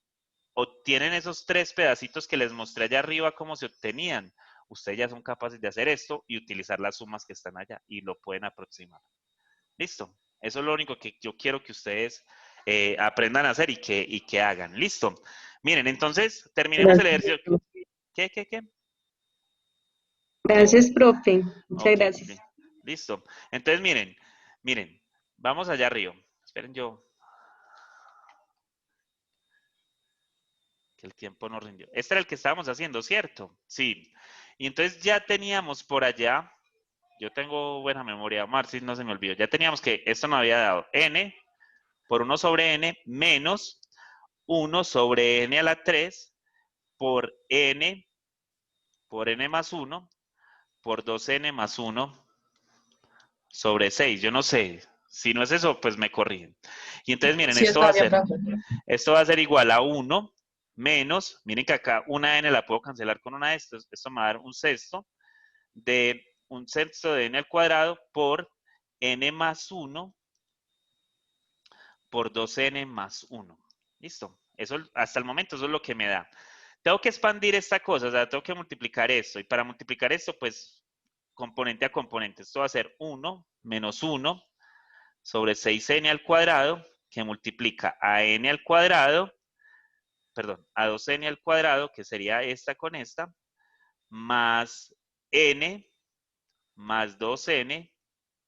obtienen esos 3 pedacitos que les mostré allá arriba cómo se obtenían, ustedes ya son capaces de hacer esto y utilizar las sumas que están allá y lo pueden aproximar. ¿Listo? Eso es lo único que yo quiero que ustedes aprendan a hacer y que hagan. ¿Listo? Miren, entonces, terminemos el ejercicio. ¿Qué? Gracias, profe. Muchas Ok, gracias. listo. Entonces, miren, vamos allá arriba. Esperen yo. Que el tiempo no rindió. Este era el que estábamos haciendo, ¿cierto? Sí. Y entonces ya teníamos por allá, yo tengo buena memoria, Marcis, no se me olvidó. Ya teníamos que esto nos había dado n por 1 sobre n menos 1 sobre n a la 3 por n más 1 por 2n más 1 sobre 6. Yo no sé. Si no es eso, pues me corrigen. Y entonces, miren, Sí, esto va está a bien, ser, profe. esto va a ser igual a 1 menos, miren que acá una n la puedo cancelar con una de estas. Esto me va a dar un sexto de n al cuadrado por n más 1 por 2n más 1. ¿Listo? Eso, hasta el momento eso es lo que me da. Tengo que expandir esta cosa, o sea, tengo que multiplicar esto. Y para multiplicar esto, pues, componente a componente. Esto va a ser 1 menos 1 sobre 6n al cuadrado, que multiplica a n al cuadrado, perdón, a 2n al cuadrado, que sería esta con esta, más n más 2n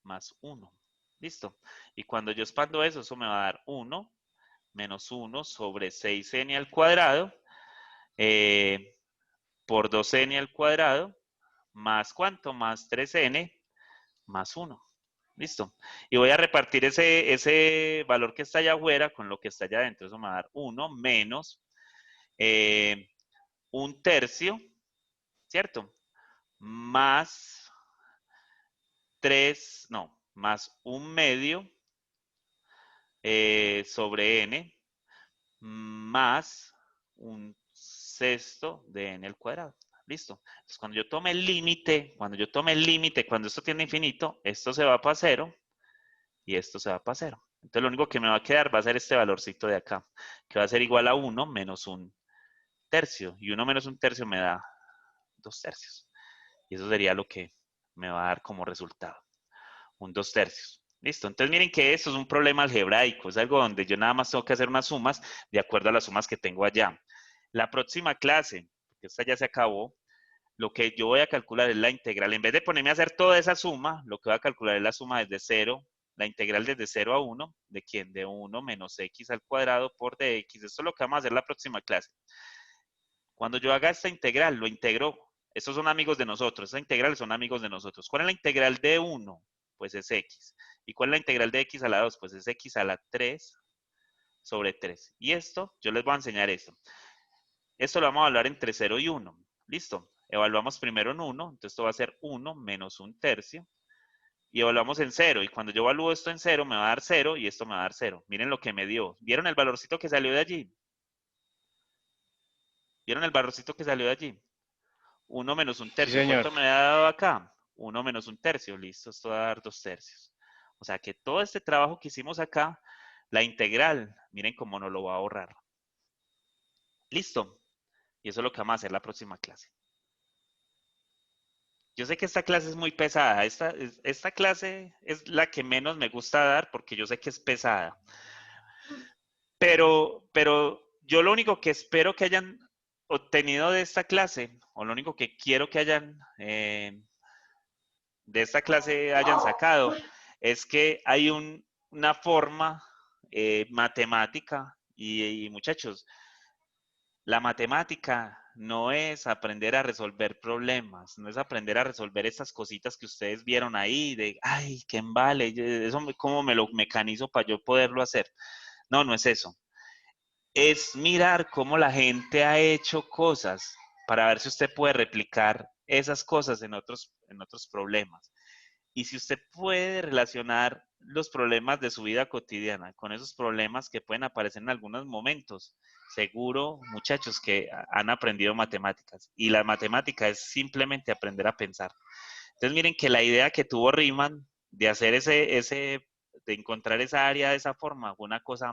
más 1. ¿Listo? Y cuando yo expando eso, eso me va a dar 1 menos 1 sobre 6n al cuadrado por 2n al cuadrado más ¿cuánto? Más 3n más 1. ¿Listo? Y voy a repartir ese valor que está allá afuera con lo que está allá adentro. Eso me va a dar 1 menos un tercio, ¿cierto? Más 3, no, más un medio sobre n más un sexto de n al cuadrado. ¿Listo? Entonces, cuando yo tome el límite, cuando esto tiende a infinito, esto se va para 0 y esto se va para 0. Entonces, lo único que me va a quedar va a ser este valorcito de acá, que va a ser igual a 1 menos un tercio. Y 1 menos un tercio me da 2 tercios. Y eso sería lo que me va a dar como resultado. Un 2 tercios. Listo. Entonces, miren que esto es un problema algebraico. Es algo donde yo nada más tengo que hacer unas sumas de acuerdo a las sumas que tengo allá. La próxima clase, porque esta ya se acabó, lo que yo voy a calcular es la integral. En vez de ponerme a hacer toda esa suma, lo que voy a calcular es la suma desde 0, la integral desde 0 a 1, ¿de quién? De 1 menos x al cuadrado por dx. Esto es lo que vamos a hacer la próxima clase. Cuando yo haga esta integral, lo integro. Estos son amigos de nosotros. Esta integral son amigos de nosotros. ¿Cuál es la integral de 1? Pues es x. ¿Y cuál es la integral de x a la 2? Pues es x a la 3 sobre 3. Y esto, yo les voy a enseñar esto. Esto lo vamos a evaluar entre 0 y 1. ¿Listo? Evaluamos primero en 1. Entonces esto va a ser 1 menos un tercio. Y evaluamos en 0. Y cuando yo evalúo esto en 0, me va a dar 0 y esto me va a dar 0. Miren lo que me dio. ¿Vieron el valorcito que salió de allí? ¿Vieron el valorcito que salió de allí? 1 menos un tercio. señor. ¿Cuánto me ha dado acá? 1 menos un tercio. Listo, esto va a dar 2 tercios. O sea que todo este trabajo que hicimos acá, la integral, miren cómo nos lo va a ahorrar. Listo. Y eso es lo que vamos a hacer la próxima clase. Yo sé que esta clase es muy pesada. Esta clase es la que menos me gusta dar porque yo sé que es pesada. Pero yo lo único que espero que hayan obtenido de esta clase, o lo único que quiero que hayan de esta clase hayan sacado, es que hay una forma matemática y muchachos, la matemática no es aprender a resolver problemas, no es aprender a resolver estas cositas que ustedes vieron ahí de, ay, qué embale, eso cómo me lo mecanizo para yo poderlo hacer. No, no es eso. Es mirar cómo la gente ha hecho cosas para ver si usted puede replicar esas cosas en otros problemas. Y si usted puede relacionar los problemas de su vida cotidiana con esos problemas que pueden aparecer en algunos momentos, seguro, muchachos, que han aprendido matemáticas. Y la matemática es simplemente aprender a pensar. Entonces, miren que la idea que tuvo Riemann de hacer de encontrar esa área de esa forma fue una cosa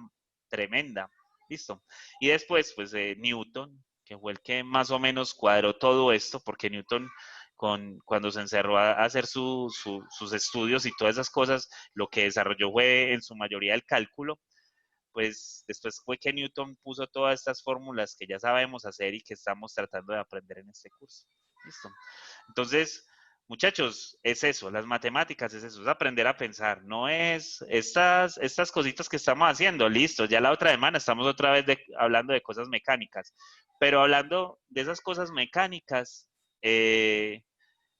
tremenda. ¿Listo? Y después, pues, Newton, que fue el que más o menos cuadró todo esto, porque Newton, cuando se encerró a hacer sus estudios y todas esas cosas, lo que desarrolló fue en su mayoría el cálculo. Pues después fue que Newton puso todas estas fórmulas que ya sabemos hacer y que estamos tratando de aprender en este curso. ¿Listo? Entonces, muchachos, es eso, las matemáticas es eso, es aprender a pensar, no es estas cositas que estamos haciendo, listo, ya la otra semana estamos otra vez hablando de cosas mecánicas, pero hablando de esas cosas mecánicas,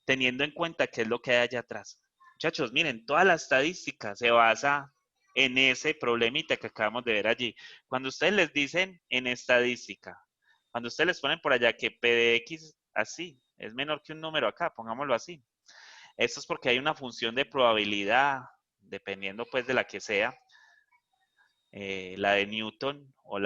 teniendo en cuenta qué es lo que hay allá atrás. Muchachos, miren, toda la estadística se basa en ese problemita que acabamos de ver allí. Cuando ustedes les dicen en estadística, cuando ustedes les ponen por allá que P de X así es menor que un número acá, pongámoslo así. Esto es porque hay una función de probabilidad, dependiendo pues de la que sea, la de Newton o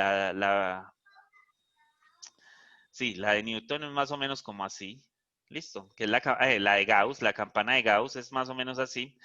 sí, la de Newton es más o menos como así. Listo, que es la de Gauss, la campana de Gauss es más o menos así,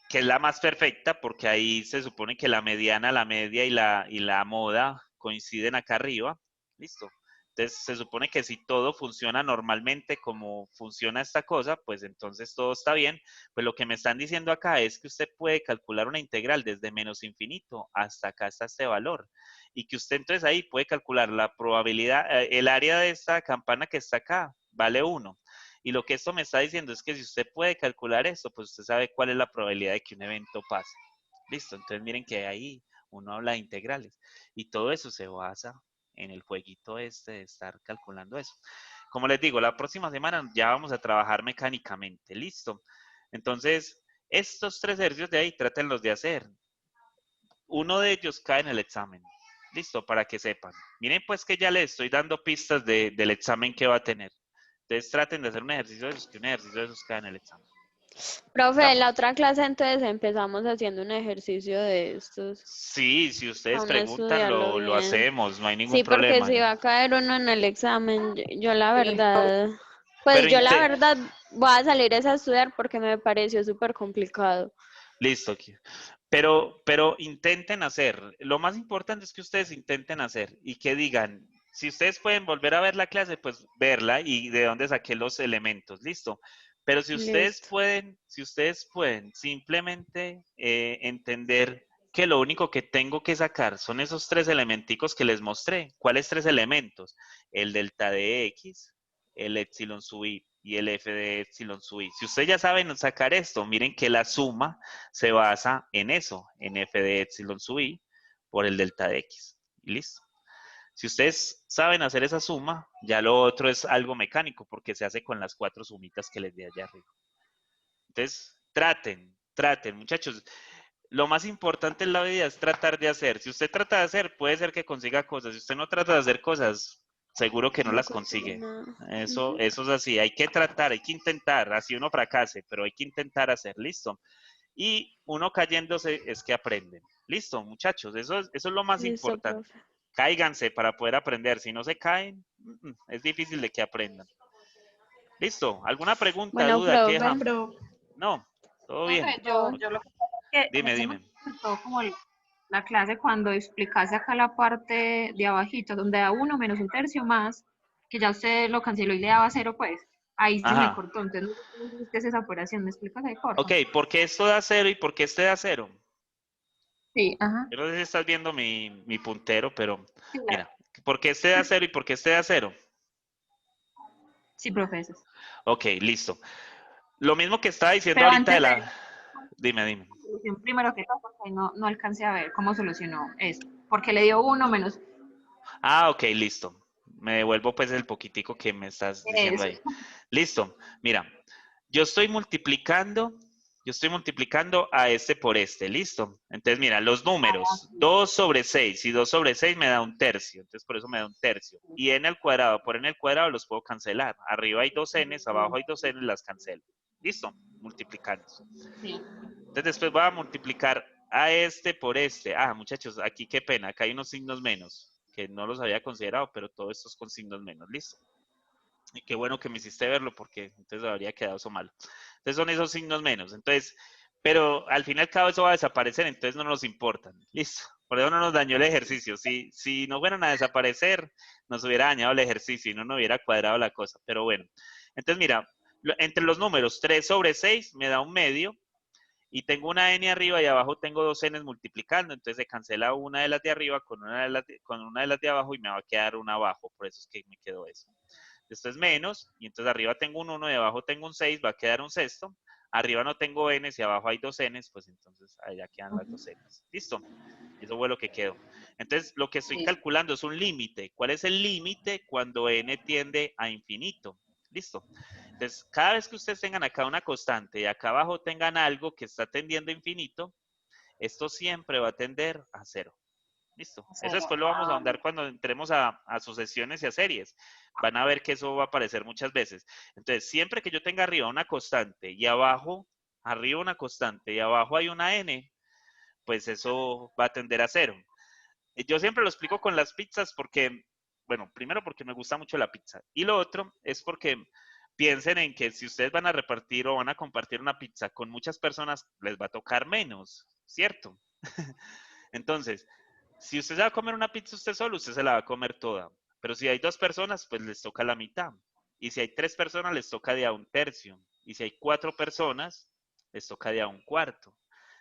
que es la más perfecta porque ahí se supone que la mediana, la media y la moda coinciden acá arriba. Listo. Entonces se supone que si todo funciona normalmente como funciona esta cosa, pues entonces todo está bien. Pues lo que me están diciendo acá es que usted puede calcular una integral desde menos infinito hasta acá, hasta este valor. Y que usted entonces ahí puede calcular la probabilidad, el área de esta campana que está acá, vale 1. Y lo que esto me está diciendo es que si usted puede calcular esto, pues usted sabe cuál es la probabilidad de que un evento pase. Listo, entonces miren que ahí uno habla de integrales. Y todo eso se basa en el jueguito este de estar calculando eso. Como les digo, la próxima semana ya vamos a trabajar mecánicamente. Listo. Entonces, estos 3 ejercicios de ahí, trátenlos de hacer. Uno de ellos cae en el examen. Listo, para que sepan. Miren pues que ya les estoy dando pistas del examen que va a tener. Entonces traten de hacer un ejercicio de esos, que un ejercicio de esos cae en el examen. Profe, en ¿Listo? la otra clase entonces empezamos haciendo un ejercicio de estos, Sí, si ustedes a uno preguntan, estudiarlo lo bien. hacemos, no hay ningún Sí, porque problema. si va a caer uno en el examen, yo la Sí. verdad, pues Pero yo la verdad voy a salir es a estudiar porque me pareció súper complicado. listo. Pero intenten hacer. Lo más importante es que ustedes intenten hacer y que digan, si ustedes pueden volver a ver la clase, pues verla y de dónde saqué los elementos, listo. Pero Listo. si ustedes pueden simplemente entender que lo único que tengo que sacar son esos 3 elementicos que les mostré. ¿Cuáles 3 elementos? El delta de X, el epsilon sub i y el f de epsilon sub i. Si ustedes ya saben sacar esto, miren que la suma se basa en eso, en f de epsilon sub i por el delta de x. Y listo. Si ustedes saben hacer esa suma, ya lo otro es algo mecánico, porque se hace con las 4 sumitas que les di allá arriba. Entonces, traten, muchachos. Lo más importante en la vida es tratar de hacer. Si usted trata de hacer, puede ser que consiga cosas. Si usted no trata de hacer cosas, seguro que no No las consigo consigue. nada. Eso Ujú. es así. Hay que tratar, hay que intentar. Así uno fracase, pero hay que intentar hacer. Listo. Y uno cayéndose es que aprenden. Listo, muchachos. Eso es lo más Listo, importante. profe. Cáiganse para poder aprender. Si no se caen, es difícil de que aprendan. Listo. ¿Alguna pregunta, Bueno, duda, queja? profe. Pero, No, todo bien. profe, yo, Ok. yo lo que pasa es que a Dime, mí se me dime. gustó como la clase cuando explicase acá la parte de abajito, donde da 1 menos un tercio más, que ya usted lo canceló y le daba 0, pues. Ahí se me Ajá. cortó. Entonces, no sé cómo hiciste esa operación. ¿Me explicas ahí, Ok, porfa? ¿por qué esto da 0 y por qué este da 0? Sí, ajá. Yo no sé si estás viendo mi puntero, pero Sí, mira, ¿por qué este da 0 y por qué este da 0? sí, profesor. Ok, listo. Lo mismo que estaba diciendo Pero ahorita de antes de la... Dime. solución, primero que todo, porque no alcancé a ver cómo solucionó eso. Porque le dio 1 menos Ah, ok, listo. Me devuelvo pues el poquitico que me estás diciendo eso. ahí. Listo. Mira, yo estoy multiplicando a este por este, ¿listo? Entonces, mira, los números, 2 sobre 6 y 2 sobre 6 me da un tercio, entonces por eso me da un tercio. Y n al cuadrado por n al cuadrado los puedo cancelar. Arriba hay 2 n's, abajo hay 2 n's, las cancelo. ¿Listo? Multiplicando. Sí. Entonces después voy a multiplicar a este por este. Ah, muchachos, aquí qué pena, acá hay unos signos menos, que no los había considerado, pero todo esto es con signos menos, ¿listo? Y qué bueno que me hiciste verlo, porque entonces habría quedado eso malo. Entonces son esos signos menos, entonces, pero al fin y al cabo eso va a desaparecer, entonces no nos importan, ¿listo? Por eso no nos dañó el ejercicio. Si no fueran a desaparecer, nos hubiera dañado el ejercicio y no nos hubiera cuadrado la cosa. Pero bueno. Entonces, mira, entre los números 3 sobre 6 me da un medio. Y tengo una n arriba y abajo tengo dos n's multiplicando. Entonces se cancela una de las de arriba con una de las de abajo y me va a quedar una abajo. Por eso es que me quedó eso. Esto es menos. Y entonces arriba tengo un 1 y abajo tengo un 6. Va a quedar un sexto. Arriba no tengo n's y abajo hay dos n's. Pues entonces allá quedan las dos n's. ¿Listo? Eso fue lo que quedó. Entonces, lo que estoy calculando es un límite. ¿Cuál es el límite cuando n tiende a infinito? ¿Listo? Entonces, cada vez que ustedes tengan acá una constante y acá abajo tengan algo que está tendiendo a infinito, esto siempre va a tender a cero. ¿Listo? Eso después lo vamos a ahondar cuando entremos a sucesiones y a series. Van a ver que eso va a aparecer muchas veces. Entonces, siempre que yo tenga arriba una constante y abajo, arriba una constante y abajo hay una n, pues eso va a tender a cero. Yo siempre lo explico con las pizzas porque, bueno, primero porque me gusta mucho la pizza. Y lo otro es porque piensen en que si ustedes van a repartir o van a compartir una pizza con muchas personas, les va a tocar menos, ¿cierto? Entonces, si usted se va a comer una pizza usted solo, usted se la va a comer toda. Pero si hay dos personas, pues les toca la mitad. Y si hay tres personas, les toca de a un tercio. Y si hay cuatro personas, les toca de a un cuarto.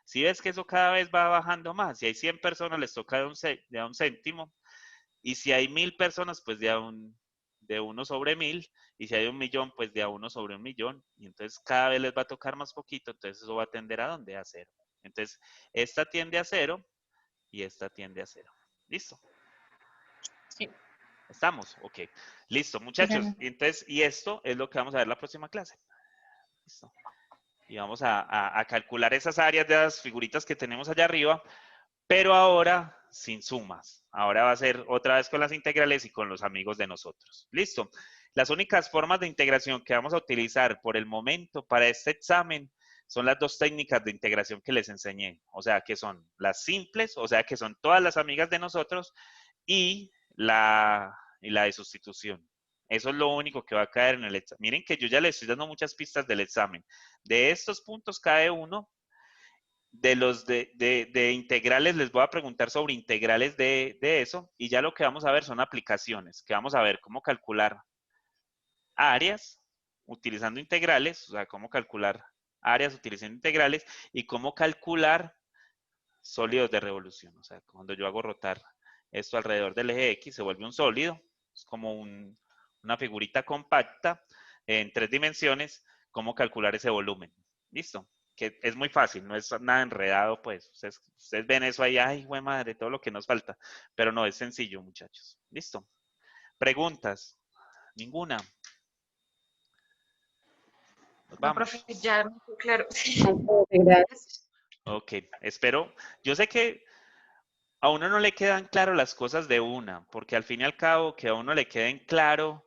Si ves que eso cada vez va bajando más, si hay 100 personas les toca de a un céntimo, y si hay 1000 personas, pues de uno sobre 1000, y si hay 1.000.000, pues de a uno sobre 1.000.000, y entonces cada vez les va a tocar más poquito, entonces eso va a tender a ¿dónde? A cero. Entonces, esta tiende a cero y esta tiende a cero. ¿Listo? Sí. ¿Estamos? Ok. Listo, muchachos. Entonces, y esto es lo que vamos a ver la próxima clase. Listo. Y vamos a calcular esas áreas de las figuritas que tenemos allá arriba, pero ahora sin sumas. Ahora va a ser otra vez con las integrales y con los amigos de nosotros. ¿Listo? Las únicas formas de integración que vamos a utilizar por el momento para este examen son las dos técnicas de integración que les enseñé. O sea, que son las simples, o sea, que son todas las amigas de nosotros, y la de sustitución. Eso es lo único que va a caer en el examen. Miren que yo ya les estoy dando muchas pistas del examen. De estos puntos cae uno. De los de integrales les voy a preguntar sobre integrales de eso. Y ya lo que vamos a ver son aplicaciones. Que vamos a ver cómo calcular áreas utilizando integrales. O sea, cómo calcular áreas utilizando integrales. Y cómo calcular sólidos de revolución. O sea, cuando yo hago rotar esto alrededor del eje X, se vuelve un sólido. Es como una figurita compacta en 3 dimensiones. Cómo calcular ese volumen. ¿Listo? Que es muy fácil, no es nada enredado, pues. Ustedes ven eso ahí, ay, güey madre, todo lo que nos falta. Pero no, es sencillo, muchachos. ¿Listo? ¿Preguntas? Ninguna. Nos No, vamos. profe, ya me quedó claro. Gracias. Ok, espero. Yo sé que a uno no le quedan claro las cosas de una, porque al fin y al cabo que a uno le queden claro